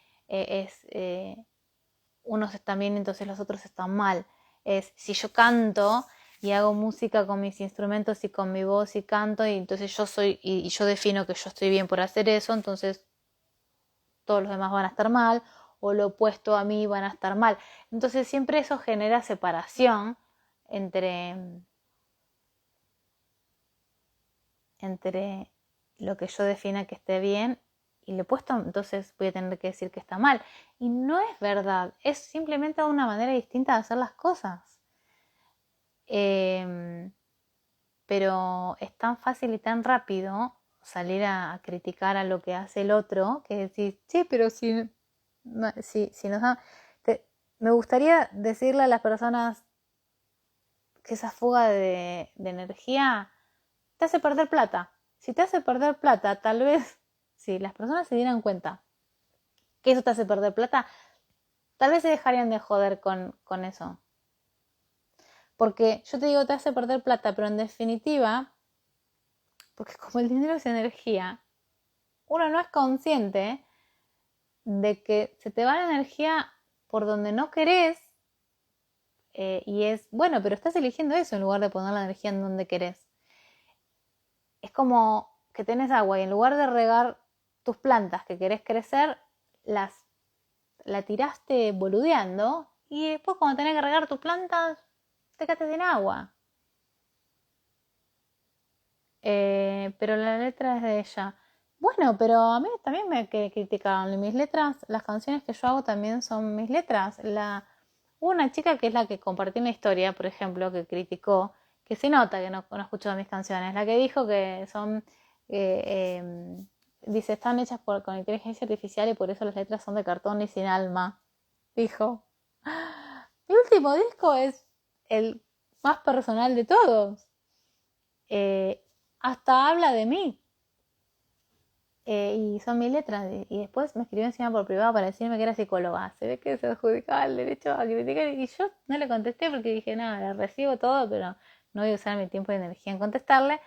S1: Unos están bien, entonces los otros están mal. Si yo canto y hago música con mis instrumentos y con mi voz y canto, y entonces y yo defino que yo estoy bien por hacer eso, entonces todos los demás van a estar mal, o lo opuesto a mí van a estar mal. Entonces siempre eso genera separación entre lo que yo defina que esté bien y lo opuesto, entonces voy a tener que decir que está mal. Y no es verdad, es simplemente una manera distinta de hacer las cosas. Pero es tan fácil y tan rápido salir a criticar a lo que hace el otro, que decir, sí, pero si nos da... me gustaría decirle a las personas que esa fuga de energía te hace perder plata. Si te hace perder plata, tal vez, si las personas se dieran cuenta que eso te hace perder plata, tal vez se dejarían de joder con eso. Porque yo te digo, te hace perder plata, pero en definitiva, porque como el dinero es energía, uno no es consciente de que se te va la energía por donde no querés, y es, bueno, pero estás eligiendo eso en lugar de poner la energía en donde querés. Es como que tenés agua y en lugar de regar tus plantas que querés crecer, la tiraste boludeando, y después cuando tenés que regar tus plantas, te quedaste sin agua. Pero la letra es de ella. Bueno, pero a mí también me criticaron. Mis letras, las canciones que yo hago también son mis letras. Hubo una chica que es la que compartió una historia, por ejemplo, que criticó, que se nota que no escuchó mis canciones. La que dijo que son, dice, están hechas con inteligencia artificial y por eso las letras son de cartón y sin alma. Dijo. Mi último disco es el más personal de todos. Hasta habla de mí. Y son mis letras. Y después me escribió encima por privado para decirme que era psicóloga. Se ve que se adjudicaba el derecho a criticar. Y yo no le contesté porque dije, nada, le recibo todo, pero no voy a usar mi tiempo y energía en contestarle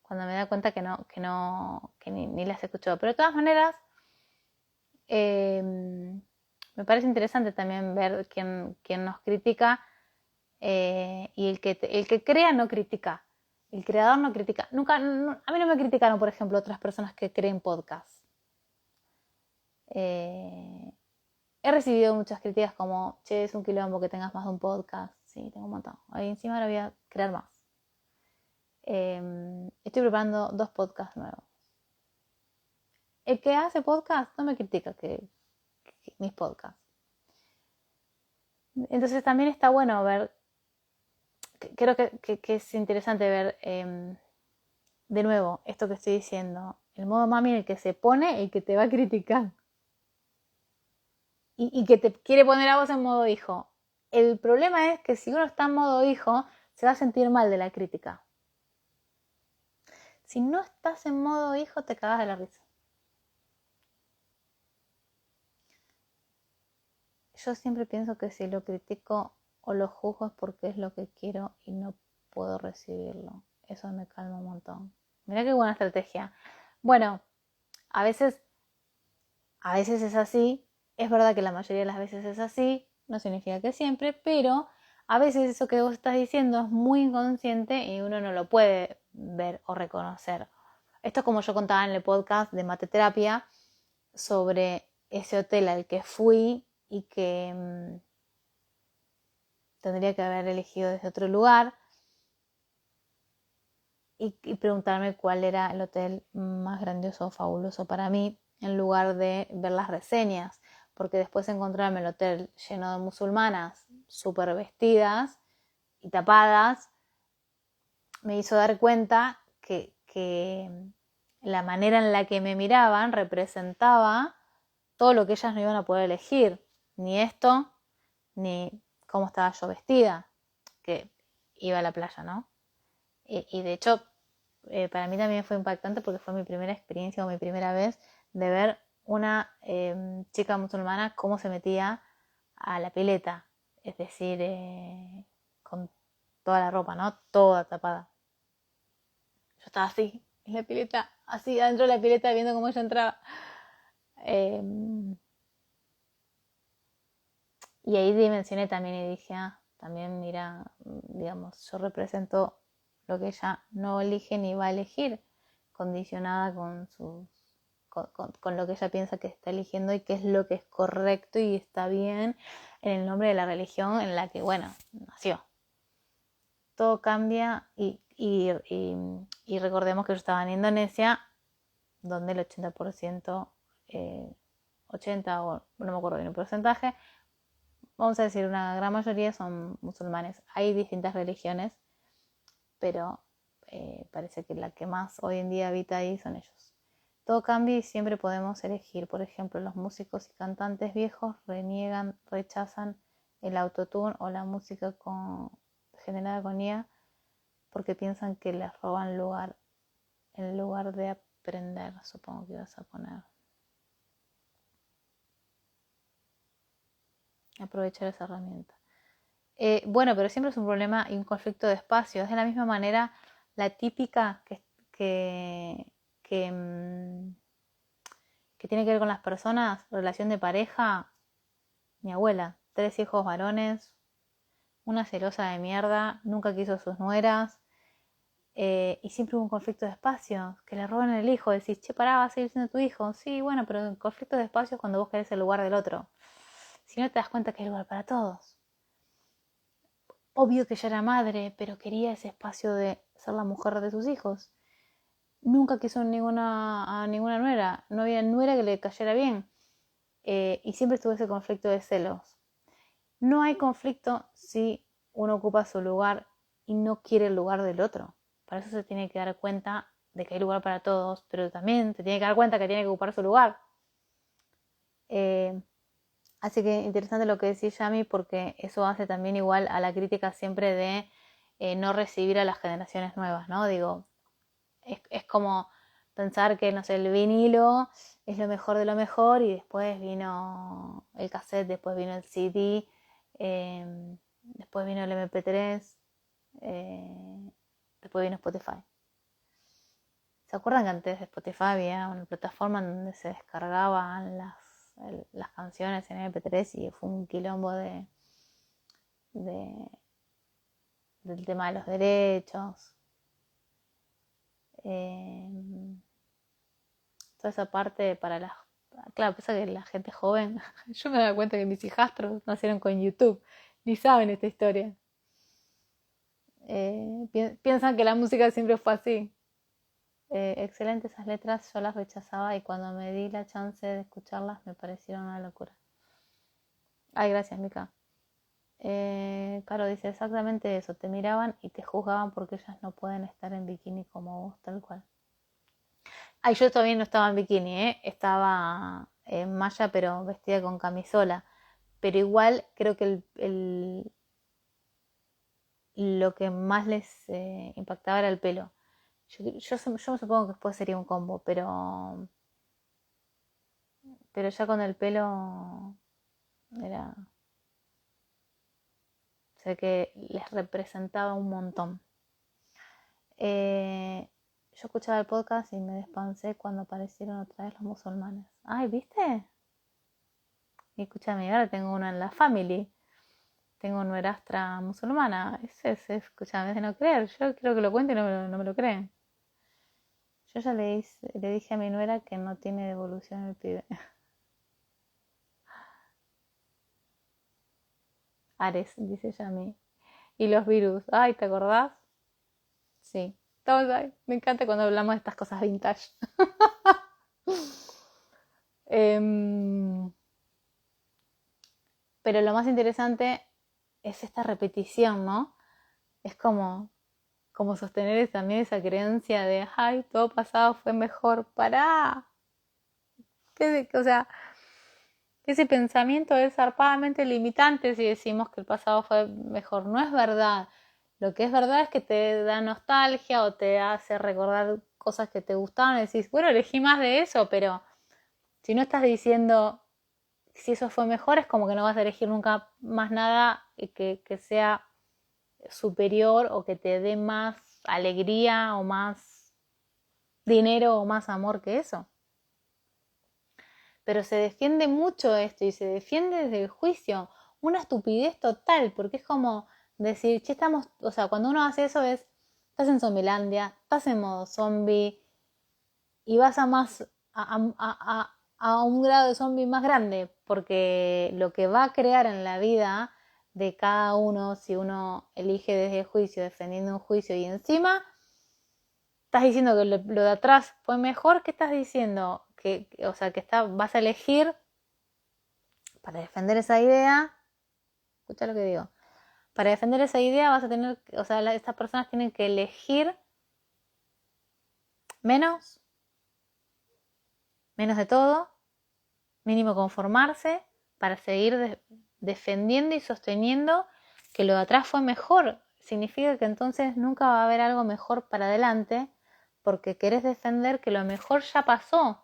S1: cuando me da cuenta que ni las escuchó. Pero de todas maneras, me parece interesante también ver quién nos critica, y el que crea no critica. El creador no critica. Nunca, no, a mí no me criticaron, por ejemplo, otras personas que creen podcasts. He recibido muchas críticas como, che, es un quilombo que tengas más de un podcast. Sí, tengo un montón. Ahí encima ahora voy a crear más. Estoy preparando 2 podcasts nuevos. El que hace podcast no me critica que mis podcasts. Entonces también está bueno ver, creo que es interesante ver, de nuevo, esto que estoy diciendo, el modo mami en el que se pone el que te va a criticar. Y que te quiere poner a vos en modo hijo. El problema es que si uno está en modo hijo, se va a sentir mal de la crítica. Si no estás en modo hijo, te cagas de la risa. Yo siempre pienso que si lo critico o lo juzgo es porque es lo que quiero y no puedo recibirlo. Eso me calma un montón. Mirá qué buena estrategia. Bueno, a veces es así. Es verdad que la mayoría de las veces es así. No significa que siempre, pero a veces eso que vos estás diciendo es muy inconsciente y uno no lo puede ver o reconocer. Esto es como yo contaba en el podcast de Mateterapia sobre ese hotel al que fui y que tendría que haber elegido desde otro lugar y preguntarme cuál era el hotel más grandioso o fabuloso para mí en lugar de ver las reseñas, porque después encontrarme el hotel lleno de musulmanas súper vestidas y tapadas me hizo dar cuenta que la manera en la que me miraban representaba todo lo que ellas no iban a poder elegir, ni esto, ni cómo estaba yo vestida, que iba a la playa, ¿no? Y de hecho, para mí también fue impactante porque fue mi primera experiencia o mi primera vez de ver una chica musulmana cómo se metía a la pileta, es decir, con toda la ropa, ¿no? Toda tapada. Yo estaba así, en la pileta, así adentro de la pileta viendo cómo ella entraba. Eh, y ahí dimensioné también y dije, también mira, digamos, yo represento lo que ella no elige ni va a elegir, condicionada con lo que ella piensa que está eligiendo y qué es lo que es correcto y está bien en el nombre de la religión en la que, bueno, nació. Todo cambia y recordemos que yo estaba en Indonesia, donde el 80%, 80 o no me acuerdo bien el porcentaje, vamos a decir una gran mayoría son musulmanes. Hay distintas religiones, pero parece que la que más hoy en día habita ahí son ellos. Todo cambia y siempre podemos elegir. Por ejemplo, los músicos y cantantes viejos rechazan el autotune o la música generada con IA porque piensan que les roban lugar en lugar de aprender, supongo que ibas a poner. Aprovechar esa herramienta. Bueno, pero siempre es un problema y un conflicto de espacio. Es de la misma manera la típica que tiene que ver con las personas, relación de pareja. Mi abuela, 3 hijos varones, una celosa de mierda, nunca quiso a sus nueras, y siempre hubo un conflicto de espacio, que le roban el hijo, decís, che, pará, va a seguir siendo tu hijo. Sí, bueno, pero el conflicto de espacio es cuando vos querés el lugar del otro. Si no te das cuenta que hay lugar para todos. Obvio que ella era madre, pero quería ese espacio de ser la mujer de sus hijos. Nunca quiso a ninguna nuera. No había nuera que le cayera bien. Y siempre estuvo ese conflicto de celos. No hay conflicto si uno ocupa su lugar y no quiere el lugar del otro. Para eso se tiene que dar cuenta de que hay lugar para todos, pero también se tiene que dar cuenta que tiene que ocupar su lugar. Así que interesante lo que decís, Yami, porque eso hace también igual a la crítica siempre de no recibir a las generaciones nuevas, ¿no? Digo, es como pensar que, no sé, el vinilo es lo mejor de lo mejor y después vino el cassette, después vino el CD, después vino el MP3, después vino Spotify. ¿Se acuerdan que antes de Spotify había una plataforma en donde se descargaban las canciones en MP3 y fue un quilombo de- del tema de los derechos? Toda esa parte para las... Claro, pasa que la gente joven, yo me doy cuenta que mis hijastros nacieron con YouTube, ni saben esta historia. Piensan que la música siempre fue así. Excelente esas letras, yo las rechazaba y cuando me di la chance de escucharlas me parecieron una locura. Ay, gracias, Mica. Caro dice exactamente eso, te miraban y te juzgaban porque ellas no pueden estar en bikini como vos, tal cual. Ay, yo todavía no estaba en bikini, estaba en malla pero vestida con camisola. Pero igual creo que lo que más les impactaba era el pelo. Yo supongo que después sería un combo, pero ya con el pelo era... Sé que les representaba un montón. Yo escuchaba el podcast y me despancé cuando aparecieron otra vez los musulmanes. Ay, ¿viste? Y escúchame, ahora tengo una en la family. Tengo nuerastra musulmana. Escúchame, es de no creer. Yo quiero que lo cuente y no me lo creen. Yo ya le dije a mi nuera que no tiene devolución el pibe. Ares, dice ella a mí. Y los virus. Ay, ¿te acordás? Sí. Estamos ahí. Me encanta cuando hablamos de estas cosas vintage. Pero lo más interesante es esta repetición, ¿no? Es como sostener también esa creencia de, ay, todo pasado fue mejor. Pará. O sea, ese pensamiento es zarpadamente limitante si decimos que el pasado fue mejor. No es verdad. Lo que es verdad es que te da nostalgia o te hace recordar cosas que te gustaban y decís, bueno, elegí más de eso, pero si no estás diciendo si eso fue mejor, es como que no vas a elegir nunca más nada que sea superior o que te dé más alegría o más dinero o más amor que eso. Pero se defiende mucho esto y se defiende desde el juicio. Una estupidez total, porque es como decir, che, estamos, o sea, cuando uno hace eso es, estás en Zombilandia, estás en modo zombie y vas a más, a un grado de zombie más grande, porque lo que va a crear en la vida de cada uno, si uno elige desde el juicio, defendiendo un juicio y encima estás diciendo que lo de atrás fue mejor, ¿qué estás diciendo? O sea, vas a elegir para defender esa idea, escucha lo que digo, para defender esa idea vas a tener, o sea, estas personas tienen que elegir menos, menos de todo, mínimo conformarse para seguir defendiendo y sosteniendo que lo de atrás fue mejor. Significa que entonces nunca va a haber algo mejor para adelante porque querés defender que lo mejor ya pasó.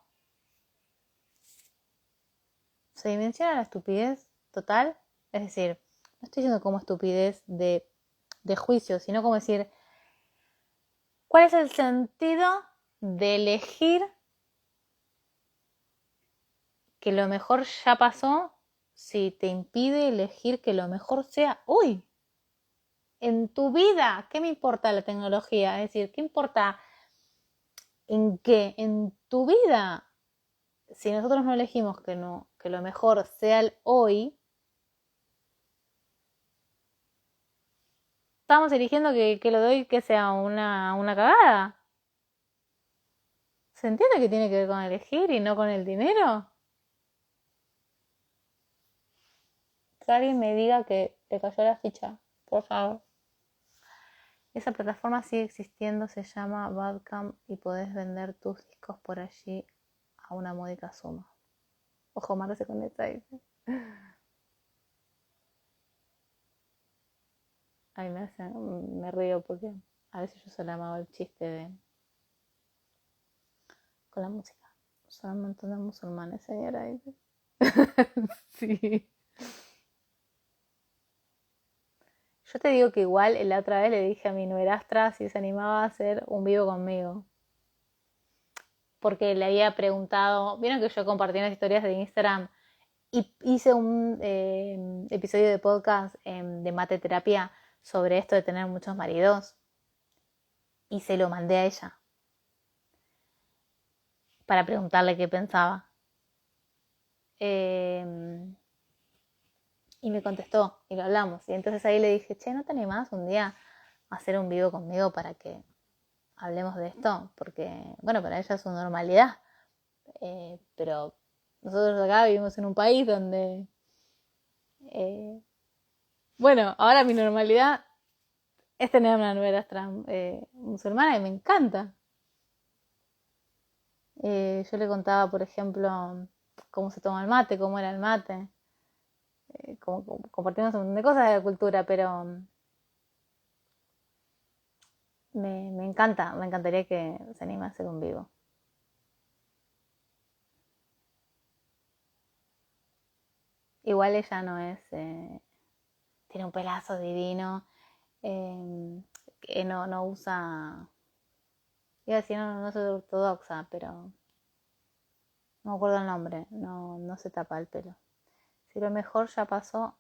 S1: Se dimensiona la estupidez total, es decir, no estoy diciendo como estupidez de juicio, sino como decir, ¿cuál es el sentido de elegir que lo mejor ya pasó si te impide elegir que lo mejor sea hoy? En tu vida, ¿qué me importa la tecnología? Es decir, ¿qué importa en qué? En tu vida. Si nosotros no elegimos que lo mejor sea el hoy, estamos eligiendo que lo de hoy que sea una cagada. ¿Se entiende que tiene que ver con elegir y no con el dinero? Que alguien me diga que te cayó la ficha, por favor. Esa plataforma sigue existiendo, se llama Bandcamp y podés vender tus discos por allí a una módica suma. Ojo, Marce con esta dice. Ay, me río porque a veces yo solo amaba el chiste con la música. Son un montón de musulmanes, señora. Sí. Yo te digo que igual la otra vez le dije a mi nuerastra si se animaba a hacer un vivo conmigo. Porque le había preguntado, vieron que yo compartí unas historias de Instagram y hice un episodio de podcast de mate terapia sobre esto de tener muchos maridos y se lo mandé a ella para preguntarle qué pensaba. Y me contestó y lo hablamos. Y entonces ahí le dije, che, ¿no te animás un día a hacer un vivo conmigo para que hablemos de esto? Porque, bueno, para ella es su normalidad. Pero nosotros acá vivimos en un país donde, bueno, ahora mi normalidad es tener una nuera musulmana y me encanta. Yo le contaba, por ejemplo, cómo se toma el mate, cómo era el mate. Compartimos un montón de cosas de la cultura, pero me encanta, me encantaría que se anime a hacer un vivo. Igual ella no es, tiene un pelazo divino, que no usa, iba a decir no soy ortodoxa, pero no me acuerdo el nombre, no se tapa el pelo. Si lo mejor ya pasó,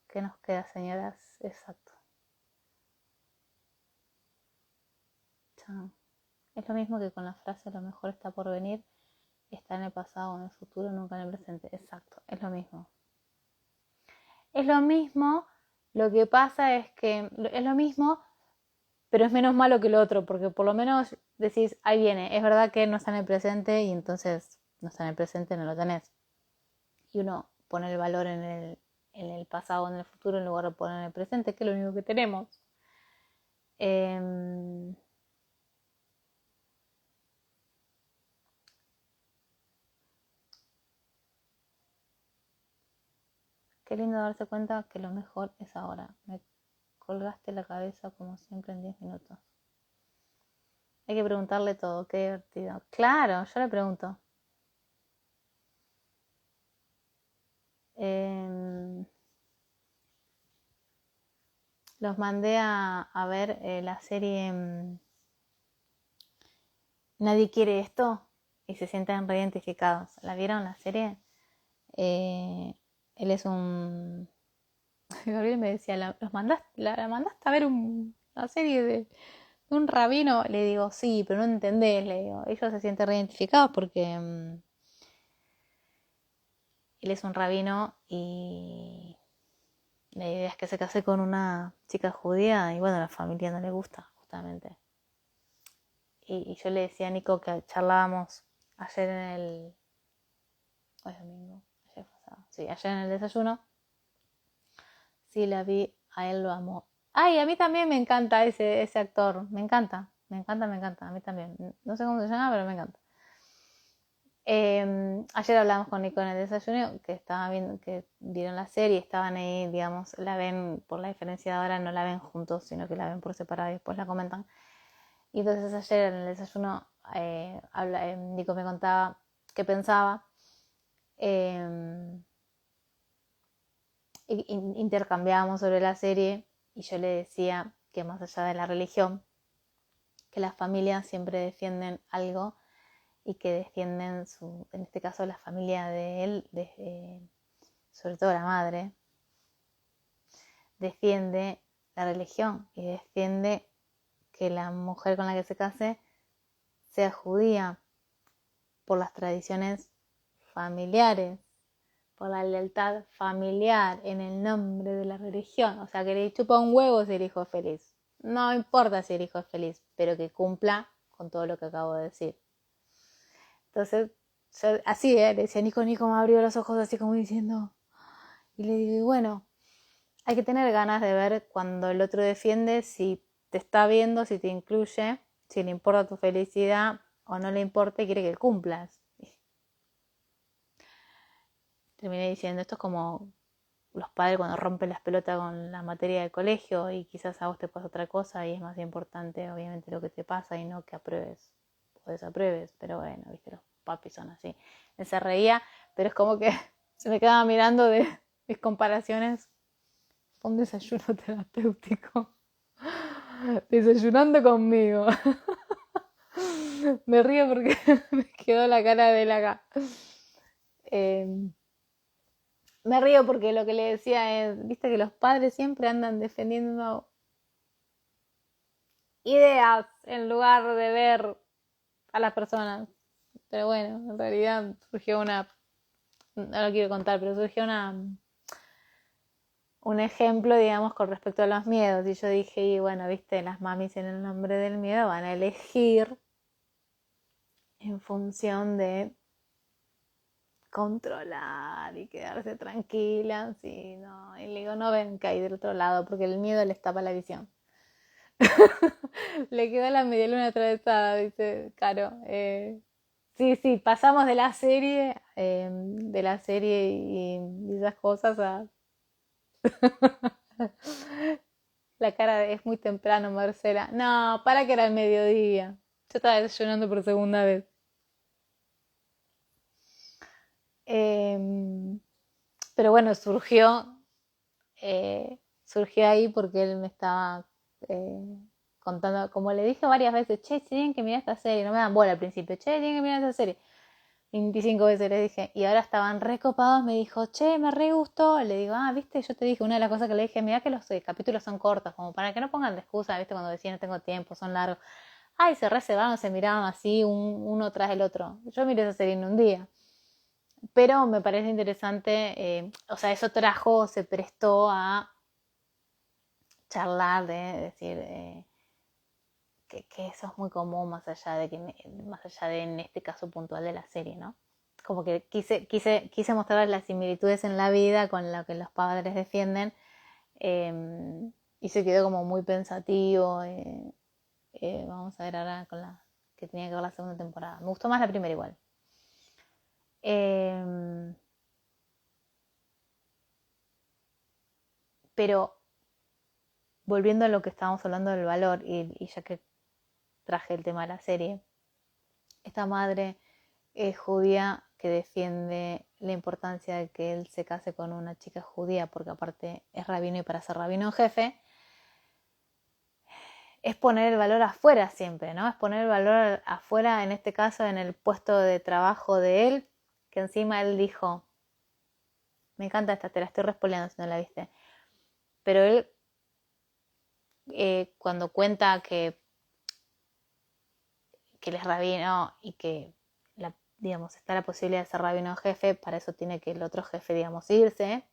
S1: ¿qué nos queda, señoras? Exacto. Chao. Es lo mismo que con la frase lo mejor está por venir, está en el pasado o en el futuro, nunca en el presente. Exacto, es lo mismo. Es lo mismo, lo que pasa es que es lo mismo, pero es menos malo que lo otro, porque por lo menos decís, ahí viene, es verdad que no está en el presente y entonces no está en el presente, no lo tenés. Y uno pone el valor en el pasado o en el futuro en lugar de poner en el presente, que es lo único que tenemos. Eh, Qué lindo darse cuenta que lo mejor es ahora. Me colgaste la cabeza como siempre en 10 minutos. Hay que preguntarle todo, qué divertido. Claro, yo le pregunto. Eh, los mandé a ver la serie Nadie quiere esto y se sienten reidentificados. ¿La vieron la serie? Eh, él es un... Gabriel me decía, la mandaste a ver una serie de un rabino? Le digo, sí, pero no entendés, le digo. Ellos se sienten reidentificados porque él es un rabino y la idea es que se case con una chica judía y bueno, a la familia no le gusta, justamente. Y yo le decía a Nico que charlábamos ayer en el... Hoy es domingo, ayer pasado. Sí, ayer en el desayuno. Sí, la vi, a él lo amo. Ay, a mí también me encanta ese actor. Me encanta, me encanta, me encanta. A mí también. No sé cómo se llama, pero me encanta. Ayer hablamos con Nico en el desayuno que estaba viendo, que vieron la serie, estaban ahí, digamos, la ven por la diferencia de ahora, no la ven juntos, sino que la ven por separado y después la comentan. Y entonces ayer en el desayuno Nico me contaba qué pensaba. Eh, Intercambiábamos sobre la serie y yo le decía que más allá de la religión, que las familias siempre defienden algo y que defienden en este caso la familia de él, sobre todo la madre, defiende la religión y defiende que la mujer con la que se case sea judía por las tradiciones familiares, por la lealtad familiar en el nombre de la religión. O sea, que le chupa un huevo si el hijo es feliz. No importa si el hijo es feliz, pero que cumpla con todo lo que acabo de decir. Entonces, yo, así, le decía Nico, me abrió los ojos así como diciendo, y le digo, bueno, hay que tener ganas de ver cuando el otro defiende si te está viendo, si te incluye, si le importa tu felicidad o no le importa y quiere que cumplas. Terminé diciendo, esto es como los padres cuando rompen las pelotas con la materia del colegio y quizás a vos te pasa otra cosa y es más importante obviamente lo que te pasa y no que apruebes o desapruebes, pero bueno, viste, los papis son así. Él se reía, pero es como que se me quedaba mirando de mis comparaciones. Fue un desayuno terapéutico. Desayunando conmigo. Me río porque me quedó la cara de él acá. Me río porque lo que le decía es, viste que los padres siempre andan defendiendo ideas en lugar de ver a las personas. Pero bueno, en realidad surgió no lo quiero contar, pero surgió un ejemplo, digamos, con respecto a los miedos. Y yo dije, y bueno, viste, las mamis en el nombre del miedo van a elegir en función de controlar y quedarse tranquilas. Y no, y le digo, no ven que hay del otro lado, porque el miedo les tapa la visión. Le quedó la medialuna atravesada, dice Caro. Sí, pasamos de la serie y esas cosas a... La es muy temprano, Marcela. No, para que era el mediodía. Yo estaba desayunando por segunda vez. Pero bueno, surgió ahí porque él me estaba contando, como le dije varias veces, che, tienen que mirar esta serie, no me dan bola al principio, che, tienen que mirar esta serie. 25 veces le dije, y ahora estaban recopados, me dijo, che, me re gustó. Le digo, viste, yo te dije, una de las cosas que le dije, mira que los capítulos son cortos, como para que no pongan de excusa, viste, cuando decían no tengo tiempo, son largos. Ay, se reservaron, se miraban así, uno tras el otro. Yo miré esa serie en un día. Pero me parece interesante, o sea, eso se prestó a charlar, de decir que eso es muy común más allá de en este caso puntual de la serie, ¿no? Como que quise mostrar las similitudes en la vida con lo que los padres defienden y se quedó como muy pensativo. Vamos a ver ahora con la que tenía que ver la segunda temporada. Me gustó más la primera igual. Pero volviendo a lo que estábamos hablando del valor y ya que traje el tema de la serie, esta madre judía que defiende la importancia de que él se case con una chica judía porque aparte es rabino y para ser rabino en jefe, es poner el valor afuera siempre, ¿no? Es poner el valor afuera, en este caso en el puesto de trabajo de él, que encima él dijo, me encanta esta, te la estoy respoleando si no la viste, pero él cuando cuenta que él es rabino y que digamos, está la posibilidad de ser rabino jefe, para eso tiene que el otro jefe, digamos, irse,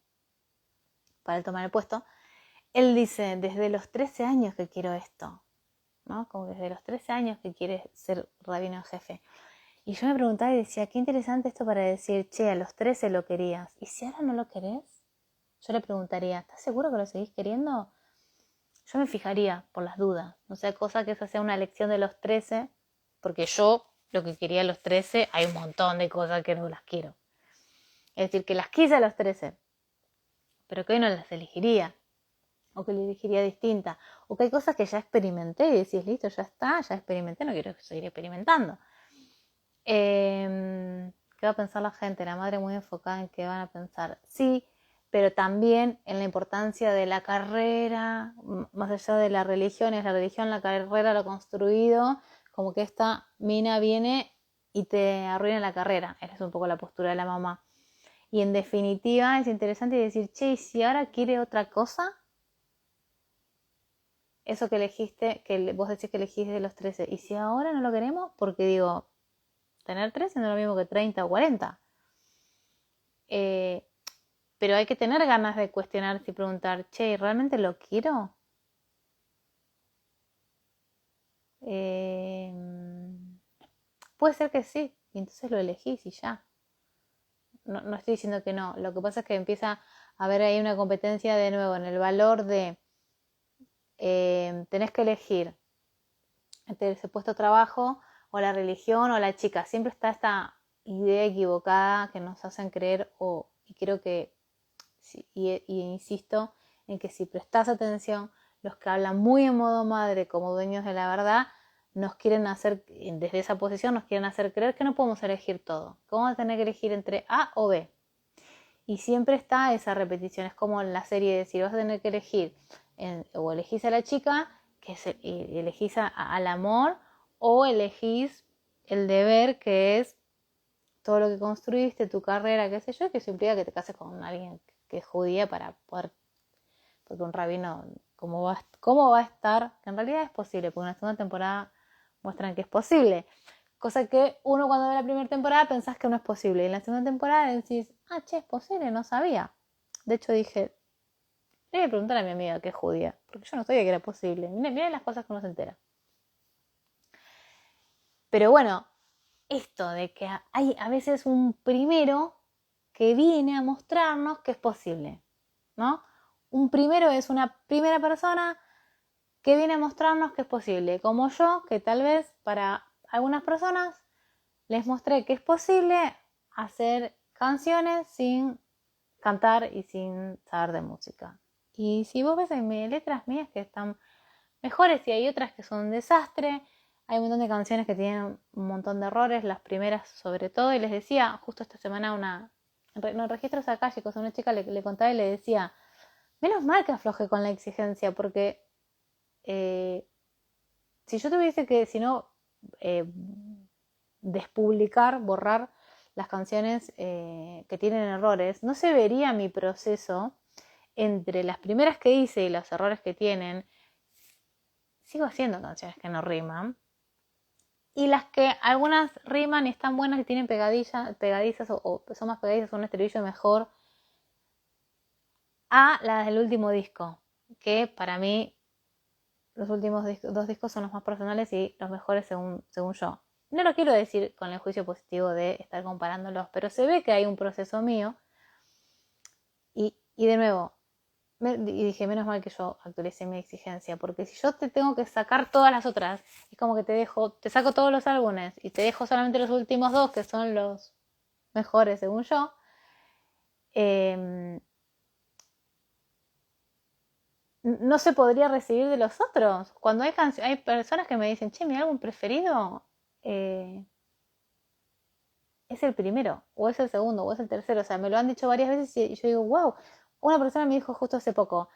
S1: para él tomar el puesto. Él dice, desde los 13 años que quiero esto, ¿no? Como desde los 13 años que quiere ser rabino jefe. Y yo me preguntaba y decía, qué interesante esto para decir, che, a los 13 lo querías, ¿y si ahora no lo querés? Yo le preguntaría, ¿estás seguro que lo seguís queriendo? Yo me fijaría por las dudas, no sea cosa que esa sea una elección de los 13, porque yo lo que quería a los 13, hay un montón de cosas que no las quiero. Es decir, que las quise a los 13, pero que hoy no las elegiría, o que le elegiría distinta, o que hay cosas que ya experimenté y decís, listo, ya está, ya experimenté, no quiero seguir experimentando. ¿Qué va a pensar la gente? La madre muy enfocada en qué van a pensar. Sí, pero también en la importancia de la carrera, más allá de la religión, es la religión, la carrera, lo construido, como que esta mina viene y te arruina la carrera. Esa es un poco la postura de la mamá. Y en definitiva es interesante decir, che, ¿y si ahora quiere otra cosa? Eso que elegiste, que vos decís que elegiste de los 13, ¿y si ahora no lo queremos? Porque digo, tener 13 no es lo mismo que 30 o 40. Pero hay que tener ganas de cuestionarse y preguntar, che, ¿realmente lo quiero? Eh, puede ser que sí, y entonces lo elegís y ya. No estoy diciendo que no. Lo que pasa es que empieza a haber ahí una competencia de nuevo en el valor de tenés que elegir entre ese puesto de trabajo o la religión o la chica. Siempre está esta idea equivocada que nos hacen creer y creo que y insisto en que si prestas atención, los que hablan muy en modo madre como dueños de la verdad, nos quieren hacer, desde esa posición, nos quieren hacer creer que no podemos elegir todo, que vamos a tener que elegir entre A o B. Y siempre está esa repetición, es como en la serie de decir, vas a tener que elegir, o elegís a la chica, elegís al amor, o elegís el deber, que es todo lo que construiste, tu carrera, qué sé yo, que eso implica que te cases con alguien que es judía para poder, porque un rabino, ¿cómo va a estar? Que en realidad es posible, porque en la segunda temporada muestran que es posible. Cosa que uno cuando ve la primera temporada pensás que no es posible. Y en la segunda temporada decís, che, es posible, no sabía. De hecho dije, le voy a preguntar a mi amiga que es judía, porque yo no sabía que era posible. Miren las cosas que uno se entera. Pero bueno, esto de que hay a veces un primero que viene a mostrarnos que es posible, ¿no? Un primero es una primera persona que viene a mostrarnos que es posible, como yo, que tal vez para algunas personas les mostré que es posible hacer canciones sin cantar y sin saber de música. Y si vos ves, hay letras mías que están mejores y hay otras que son un desastre. Hay un montón de canciones que tienen un montón de errores, las primeras sobre todo. Y les decía, justo esta semana en registros acálicos, a una chica le contaba y le decía, menos mal que afloje con la exigencia, porque si yo tuviese que, si no, despublicar, borrar las canciones que tienen errores, no se vería mi proceso entre las primeras que hice y los errores que tienen. Sigo haciendo canciones que no riman, y las que algunas riman y están buenas y tienen pegadizas o son más pegadizas, un estribillo mejor, a las del último disco, que para mí los últimos dos discos son los más personales y los mejores según yo. No lo quiero decir con el juicio positivo de estar comparándolos, pero se ve que hay un proceso mío. Y de nuevo, y dije, menos mal que yo actualicé mi exigencia, porque si yo te tengo que sacar todas las otras, es como que te saco todos los álbumes y te dejo solamente los últimos dos, que son los mejores según yo. No se podría recibir de los otros. Cuando hay personas que me dicen, che, mi álbum preferido es el primero, o es el segundo, o es el tercero. O sea, me lo han dicho varias veces y yo digo, wow. Una persona me dijo justo hace poco,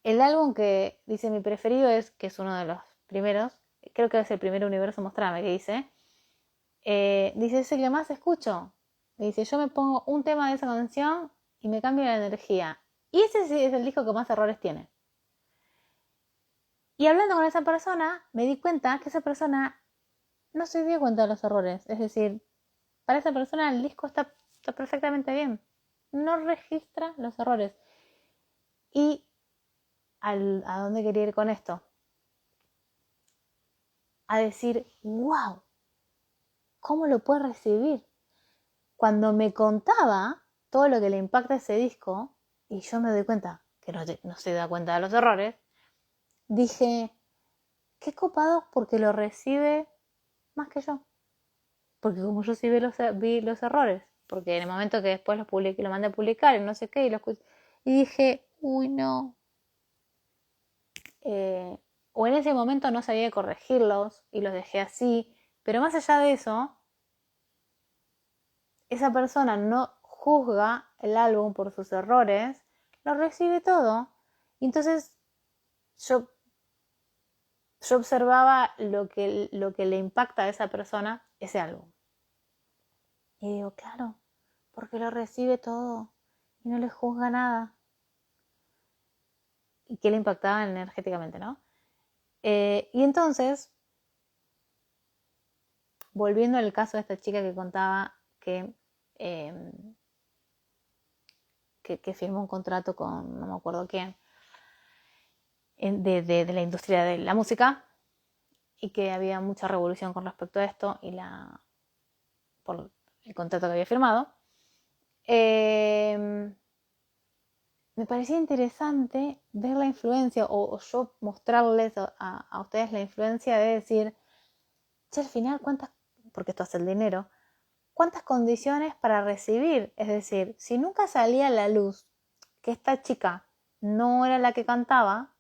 S1: el álbum que dice mi preferido es, que es uno de los primeros, creo que es el primer Universo Mostrame que dice, es el que más escucho. Dice, yo me pongo un tema de esa canción y me cambia la energía. Y ese sí es el disco que más errores tiene. Y hablando con esa persona, me di cuenta que esa persona no se dio cuenta de los errores. Es decir, para esa persona el disco está perfectamente bien. No registra los errores. ¿Y a dónde quería ir con esto? A decir, wow, ¿cómo lo puede recibir? Cuando me contaba todo lo que le impacta a ese disco, y yo me doy cuenta que no se da cuenta de los errores, dije, qué copado porque lo recibe más que yo. Porque como yo sí vi los errores, porque en el momento que después los publiqué, lo mandé a publicar y no sé qué, y dije, uy, no. O en ese momento no sabía corregirlos y los dejé así, pero más allá de eso, esa persona no juzga el álbum por sus errores, lo recibe todo. Y entonces yo observaba lo que le impacta a esa persona ese álbum. Y digo, claro, porque lo recibe todo y no le juzga nada. Y que le impactaba energéticamente, ¿no? Y entonces, volviendo al caso de esta chica que contaba eh, que firmó un contrato con no me acuerdo quién, de la industria de la música, y que había mucha revolución con respecto a esto y por el contrato que había firmado. Me parecía interesante ver la influencia o yo mostrarles a ustedes la influencia de decir, che, al final porque esto hace el dinero, cuántas condiciones para recibir. Es decir, si nunca salía a la luz que esta chica no era la que cantaba,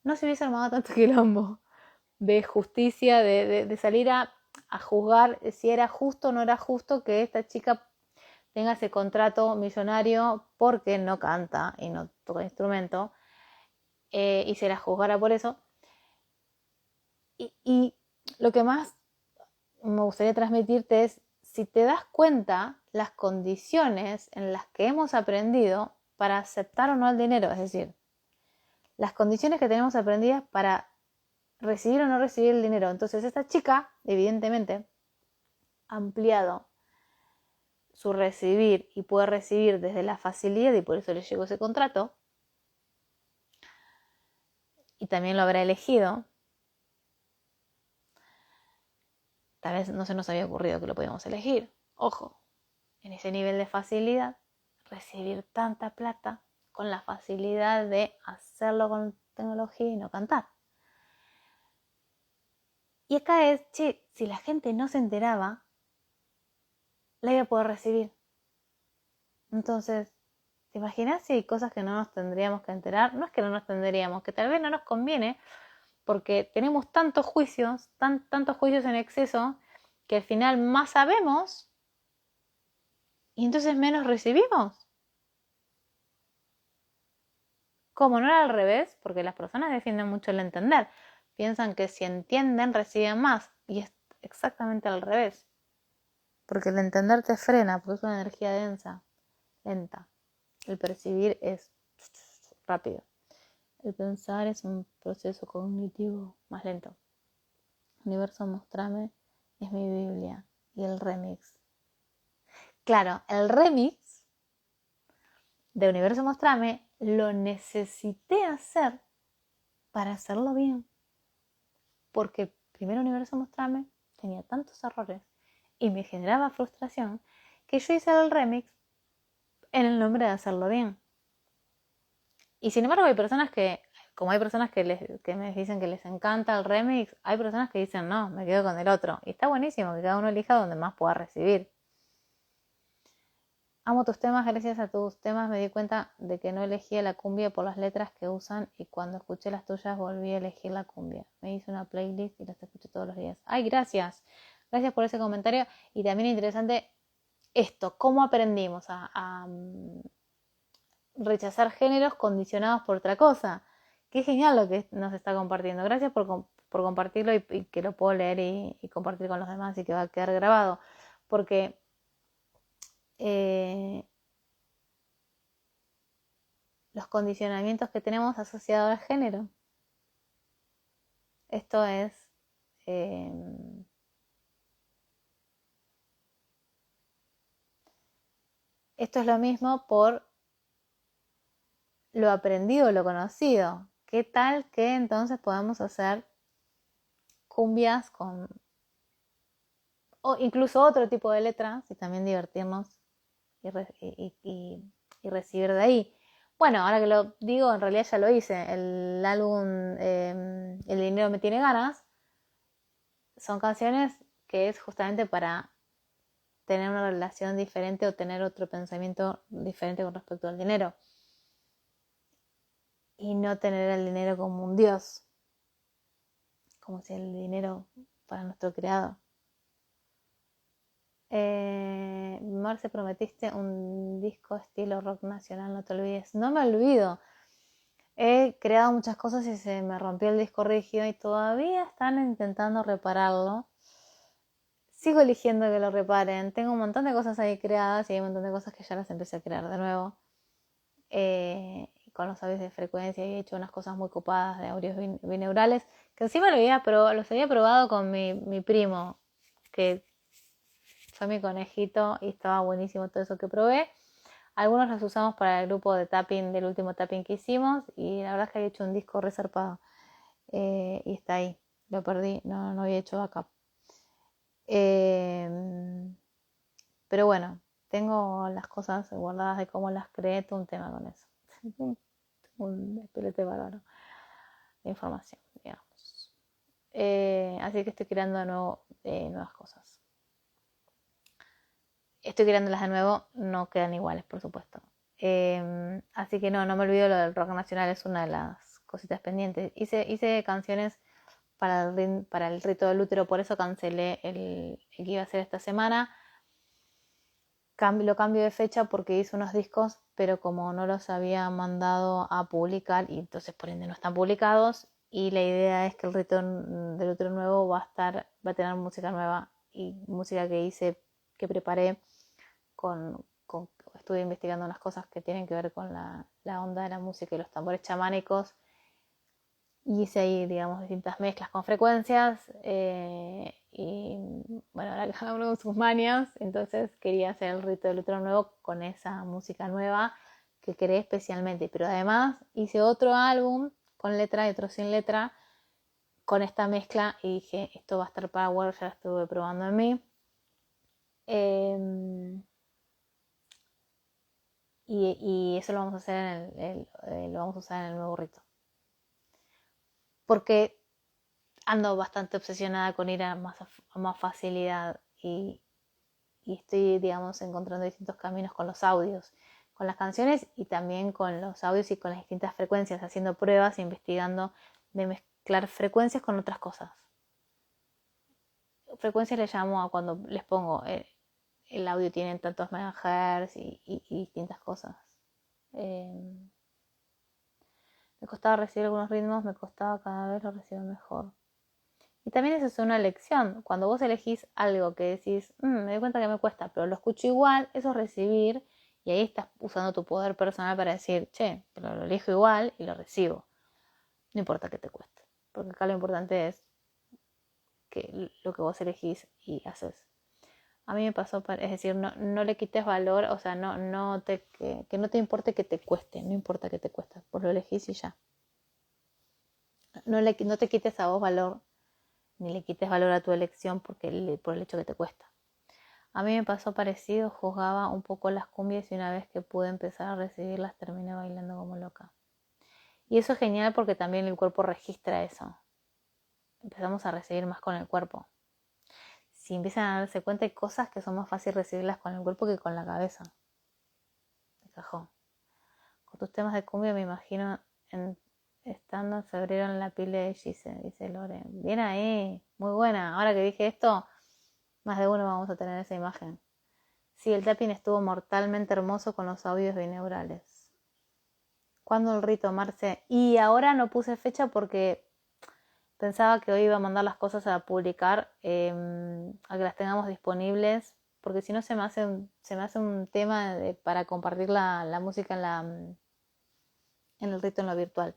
S1: no se hubiese armado tanto quilombo de justicia, de salir a juzgar si era justo o no era justo que esta chica tenga ese contrato millonario porque no canta y no toca instrumento, y se la juzgara por eso. Y lo que más me gustaría transmitirte es, si te das cuenta, las condiciones en las que hemos aprendido para aceptar o no el dinero, es decir, las condiciones que tenemos aprendidas para recibir o no recibir el dinero. Entonces esta chica, evidentemente, ha ampliado su recibir y puede recibir desde la facilidad y por eso le llegó ese contrato. Y también lo habrá elegido. Tal vez no se nos había ocurrido que lo podíamos elegir. Ojo, en ese nivel de facilidad, recibir tanta plata con la facilidad de hacerlo con tecnología y no cantar. Y acá es, che, si la gente no se enteraba, la iba a poder recibir. Entonces, ¿te imaginas si hay cosas que no nos tendríamos que enterar? No es que no nos tendríamos, que tal vez no nos conviene, porque tenemos tantos juicios, tantos juicios en exceso, que al final más sabemos y entonces menos recibimos. Como no era al revés, porque las personas defienden mucho el entender. Piensan que si entienden, reciben más. Y es exactamente al revés. Porque el entender te frena, porque es una energía densa, lenta. El percibir es rápido. El pensar es un proceso cognitivo más lento. Universo, mostrame, es mi Biblia. Y el remix. Claro, el remix de Universo, mostrame lo necesité hacer para hacerlo bien. Porque primero Universo, mostrame tenía tantos errores y me generaba frustración que yo hice el remix en el nombre de hacerlo bien. Y sin embargo hay personas que, como hay personas que me dicen que les encanta el remix, hay personas que dicen no, me quedo con el otro. Y está buenísimo que cada uno elija donde más pueda recibir. Amo tus temas, gracias a tus temas me di cuenta de que no elegía la cumbia por las letras que usan y cuando escuché las tuyas volví a elegir la cumbia. Me hice una playlist y las escucho todos los días. ¡Ay, gracias! Gracias por ese comentario y también interesante esto, cómo aprendimos a rechazar géneros condicionados por otra cosa. Qué genial lo que nos está compartiendo. Gracias por compartirlo y que lo puedo leer y compartir con los demás y que va a quedar grabado. Porque los condicionamientos que tenemos asociados al género. Esto es lo mismo por lo aprendido, lo conocido. ¿Qué tal que entonces podamos hacer cumbias con, o incluso otro tipo de letras y también divertirnos y recibir de ahí? Bueno, ahora que lo digo, en realidad ya lo hice. El álbum El dinero me tiene ganas son canciones que es justamente para tener una relación diferente o tener otro pensamiento diferente con respecto al dinero. Y no tener el dinero como un dios. Como si el dinero fuera nuestro creador. Marce, prometiste un disco estilo rock nacional, no te olvides. No me olvido. He creado muchas cosas y se me rompió el disco rígido y todavía están intentando repararlo. Sigo eligiendo que lo reparen. Tengo un montón de cosas ahí creadas y hay un montón de cosas que ya las empecé a crear de nuevo. Con los audios de frecuencia y he hecho unas cosas muy copadas de audios bineurales que encima los había probado con mi primo, que fue mi conejito y estaba buenísimo todo eso que probé. Algunos los usamos para el grupo de tapping del último tapping que hicimos y la verdad es que había hecho un disco resarpado y está ahí, lo perdí, no había hecho backup. Pero bueno, tengo las cosas guardadas de cómo las creé, todo un tema con eso. Un espelete bárbaro de información, digamos. Así que estoy creando de nuevo nuevas cosas. Estoy creándolas de nuevo, no quedan iguales, por supuesto. Así que no me olvido lo del rock nacional, es una de las cositas pendientes. Hice canciones para el rito del útero, por eso cancelé el que iba a hacer esta semana. Lo cambio de fecha porque hice unos discos, pero como no los había mandado a publicar, y entonces por ende no están publicados, y la idea es que el rito del útero nuevo va a tener música nueva y música que preparé estuve investigando unas cosas que tienen que ver con la onda de la música y los tambores chamánicos, y hice ahí, digamos, distintas mezclas con frecuencias, y bueno, ahora cada uno con sus manias, entonces quería hacer el rito del útero nuevo con esa música nueva que creé especialmente, pero además hice otro álbum con letra y otro sin letra con esta mezcla, y dije, esto va a estar power, ya lo estuve probando en mí. Y eso lo vamos a hacer lo vamos a usar en el nuevo rito. Porque ando bastante obsesionada con ir a más facilidad, y estoy, digamos, encontrando distintos caminos con los audios, con las canciones y también con los audios y con las distintas frecuencias, haciendo pruebas, investigando de mezclar frecuencias con otras cosas. Frecuencias le llamo a cuando les pongo el audio tiene tantos megahertz y distintas cosas. Me costaba recibir algunos ritmos, me costaba, cada vez lo recibo mejor. Y también eso es una elección. Cuando vos elegís algo que decís, me doy cuenta que me cuesta, pero lo escucho igual, eso es recibir, y ahí estás usando tu poder personal para decir, che, pero lo elijo igual y lo recibo. No importa que te cueste, porque acá lo importante es lo que vos elegís y haces. A mí me pasó, es decir, no le quites valor, o sea, que no te importe que te cueste, no importa que te cueste, vos lo elegís y ya. No te quites a vos valor, ni le quites valor a tu elección por el hecho que te cuesta. A mí me pasó parecido, juzgaba un poco las cumbias y una vez que pude empezar a recibirlas terminé bailando como loca. Y eso es genial porque también el cuerpo registra eso. Empezamos a recibir más con el cuerpo. Si empiezan a darse cuenta, hay cosas que son más fáciles recibirlas con el cuerpo que con la cabeza. De cajón. Con tus temas de cumbia me imagino estando en febrero en la pile de Gise, dice Lore. Bien ahí, muy buena. Ahora que dije esto, más de uno vamos a tener esa imagen. Sí, el tapping estuvo mortalmente hermoso con los audios binaurales. ¿Cuándo el rito, Marce? Y ahora no puse fecha porque pensaba que hoy iba a mandar las cosas a publicar, a que las tengamos disponibles, porque si no se me hace un tema para compartir la música en el rito en lo virtual.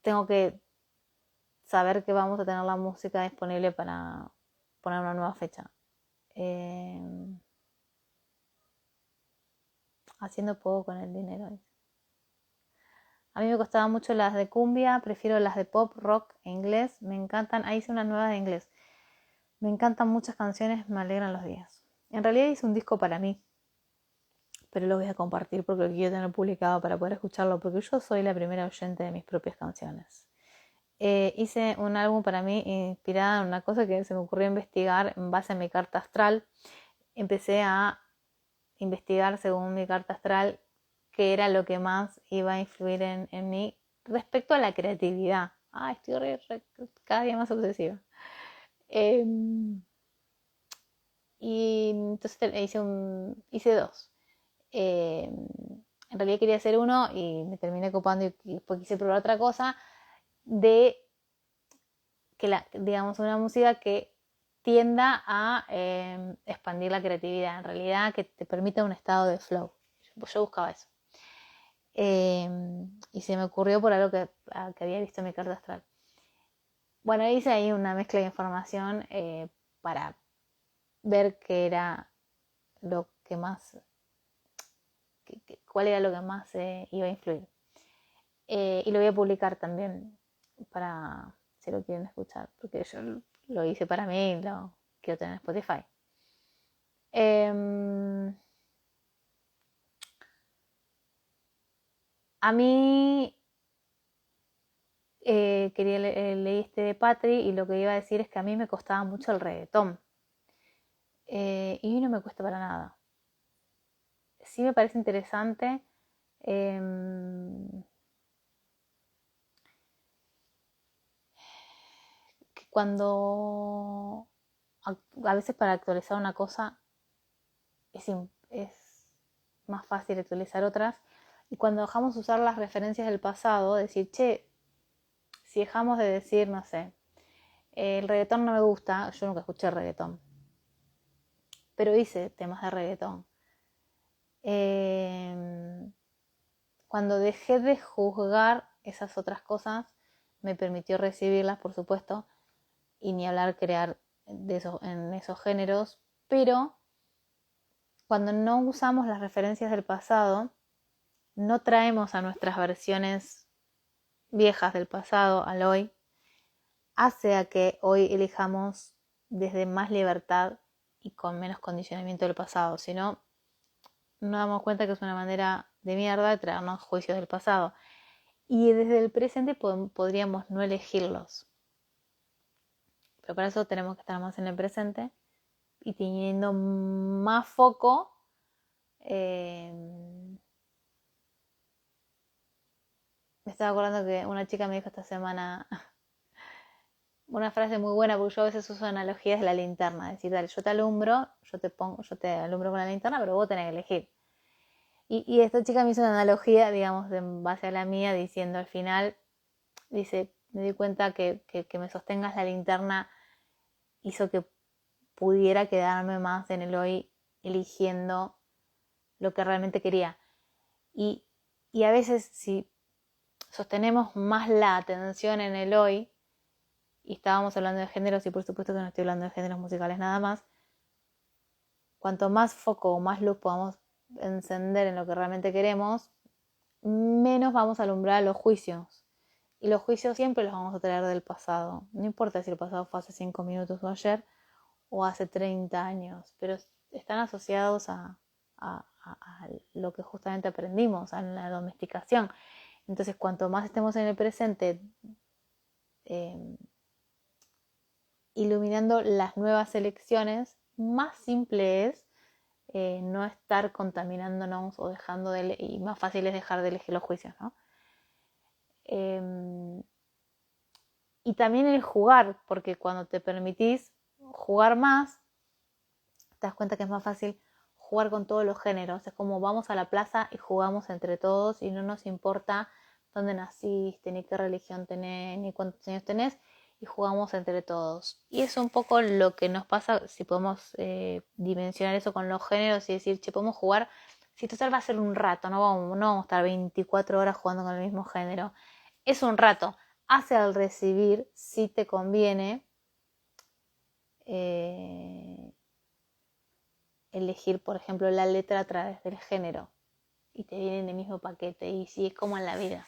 S1: Tengo que saber que vamos a tener la música disponible para poner una nueva fecha. Haciendo poco con el dinero. A mí me costaban mucho las de cumbia, prefiero las de pop, rock e inglés. Me encantan. Ahí hice unas nuevas de inglés. Me encantan muchas canciones, me alegran los días. En realidad hice un disco para mí, pero lo voy a compartir porque lo quiero tener publicado para poder escucharlo, porque yo soy la primera oyente de mis propias canciones. Hice un álbum para mí inspirada en una cosa que se me ocurrió investigar en base a mi carta astral. Empecé a investigar según mi carta astral qué era lo que más iba a influir en mí respecto a la creatividad. Estoy cada día más obsesiva. Y entonces hice dos. En realidad quería hacer uno y me terminé copando y después quise probar otra cosa de digamos, una música que tienda a expandir la creatividad, en realidad que te permita un estado de flow. Yo buscaba eso. Y se me ocurrió por algo que había visto en mi carta astral. Bueno, hice ahí una mezcla de información para ver qué era lo que más, cuál era lo que más iba a influir. Y lo voy a publicar también para si lo quieren escuchar, porque yo lo hice para mí y lo quiero tener en Spotify. A mí leí este de Patri y lo que iba a decir es que a mí me costaba mucho el reggaetón. Y no me cuesta para nada. sí me parece interesante que cuando a veces para actualizar una cosa es más fácil actualizar otras, y cuando dejamos usar las referencias del pasado, decir, che, si dejamos de decir, no sé, el reggaetón no me gusta, yo nunca escuché reggaetón, pero hice temas de reggaetón. Cuando dejé de juzgar esas otras cosas, me permitió recibirlas, por supuesto, y ni hablar crear en esos géneros, pero cuando no usamos las referencias del pasado, no traemos a nuestras versiones viejas del pasado al hoy, hace a que hoy elijamos desde más libertad y con menos condicionamiento del pasado. Si no, nos damos cuenta que es una manera de mierda de traernos juicios del pasado. Y desde el presente podríamos no elegirlos. Pero para eso tenemos que estar más en el presente y teniendo más foco. Me estaba acordando que una chica me dijo esta semana una frase muy buena, porque yo a veces uso analogías de la linterna, es decir, dale, yo te alumbro, yo te alumbro con la linterna, pero vos tenés que elegir. Y esta chica me hizo una analogía, digamos, en base a la mía, diciendo al final, dice, me di cuenta que me sostengas la linterna hizo que pudiera quedarme más en el hoy eligiendo lo que realmente quería. Y a veces si sostenemos más la atención en el hoy, y estábamos hablando de géneros, y por supuesto que no estoy hablando de géneros musicales nada más, cuanto más foco o más luz podamos encender en lo que realmente queremos, menos vamos a alumbrar los juicios. Y los juicios siempre los vamos a traer del pasado. No importa si el pasado fue hace 5 minutos o ayer o hace 30 años, pero están asociados a lo que justamente aprendimos, a la domesticación. Entonces, cuanto más estemos en el presente, iluminando las nuevas elecciones, más simple es no estar contaminándonos o dejando y más fácil es dejar de elegir los juicios, ¿no? Y también el jugar, porque cuando te permitís jugar más, te das cuenta que es más fácil jugar con todos los géneros. Es como vamos a la plaza y jugamos entre todos y no nos importa dónde naciste, ni qué religión tenés, ni cuántos años tenés, y jugamos entre todos. Y es un poco lo que nos pasa si podemos dimensionar eso con los géneros y decir, che, podemos jugar, si total va a ser un rato, no vamos a estar 24 horas jugando con el mismo género. Es un rato. Hace al recibir, si te conviene, elegir, por ejemplo, la letra a través del género y te viene en el mismo paquete, y si es como en la vida.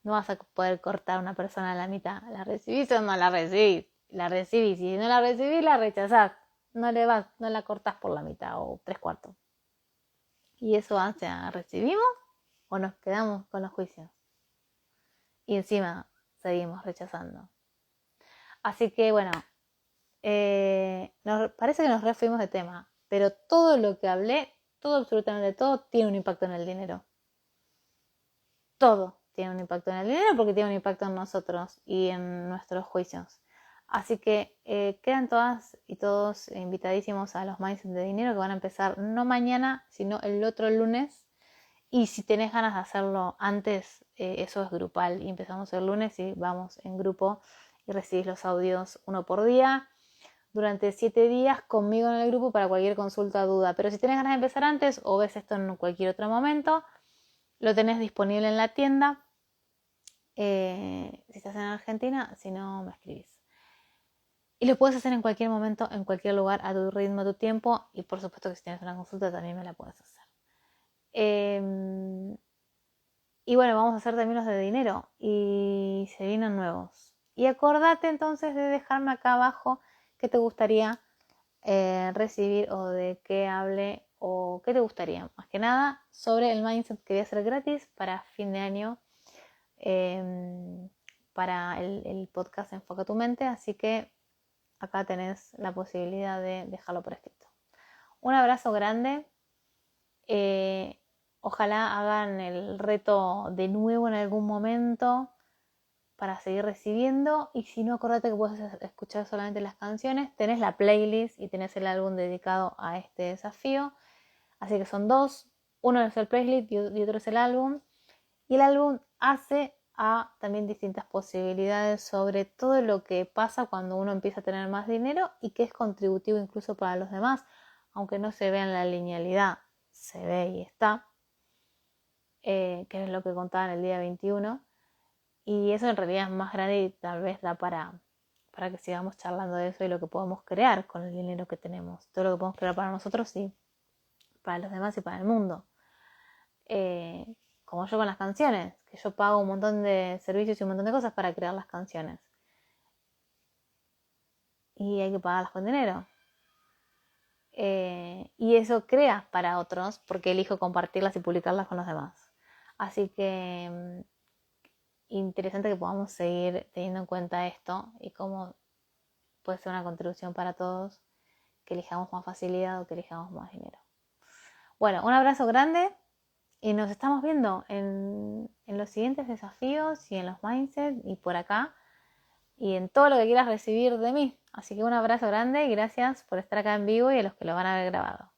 S1: No vas a poder cortar a una persona a la mitad. ¿La recibís o no la recibís? La recibís, y si no la recibís, la rechazás. No la cortás por la mitad o 3/4. Y eso hace a recibimos o nos quedamos con los juicios. Y encima seguimos rechazando. Así que bueno, parece que nos refuimos de tema, pero todo lo que hablé, todo, absolutamente todo, tiene un impacto en el dinero. Todo tiene un impacto en el dinero porque tiene un impacto en nosotros y en nuestros juicios. Así que quedan todas y todos invitadísimos a los Mindset de Dinero, que van a empezar no mañana, sino el otro lunes. Y si tenés ganas de hacerlo antes, eso es grupal. Y empezamos el lunes y vamos en grupo y recibís los audios uno por día durante 7 días conmigo en el grupo para cualquier consulta o duda. Pero si tenés ganas de empezar antes o ves esto en cualquier otro momento, lo tenés disponible en la tienda. Si estás en Argentina, si no, me escribís. Y lo puedes hacer en cualquier momento, en cualquier lugar, a tu ritmo, a tu tiempo. Y por supuesto que si tienes una consulta también me la puedes hacer. Y bueno, vamos a hacer también los de dinero. Y se vienen nuevos. Y acordate entonces de dejarme acá abajo qué te gustaría recibir o de qué hable o qué te gustaría. Más que nada sobre el mindset que voy a hacer gratis para fin de año. Para el podcast Enfoca tu mente. Así que acá tenés la posibilidad de dejarlo por escrito. Un abrazo grande. Ojalá hagan el reto de nuevo en algún momento para seguir recibiendo. Y si no, acordate que puedes escuchar solamente las canciones. Tenés la playlist y tenés el álbum dedicado a este desafío. Así que son dos. Uno es el playlist y otro es el álbum. Y el álbum hace a también distintas posibilidades sobre todo lo que pasa cuando uno empieza a tener más dinero y que es contributivo incluso para los demás, aunque no se vea en la linealidad, se ve y está, que es lo que contaba en el día 21. Y eso en realidad es más grande y tal vez da para que sigamos charlando de eso y lo que podemos crear con el dinero que tenemos, todo lo que podemos crear para nosotros y para los demás y para el mundo. Eh, Como yo con las canciones, que yo pago un montón de servicios y un montón de cosas para crear las canciones. Y hay que pagarlas con dinero. Y eso crea para otros porque elijo compartirlas y publicarlas con los demás. Así que interesante que podamos seguir teniendo en cuenta esto y cómo puede ser una contribución para todos, que elijamos más facilidad o que elijamos más dinero. Bueno, un abrazo grande. Y nos estamos viendo en los siguientes desafíos y en los mindsets y por acá y en todo lo que quieras recibir de mí. Así que un abrazo grande y gracias por estar acá en vivo y a los que lo van a ver grabado.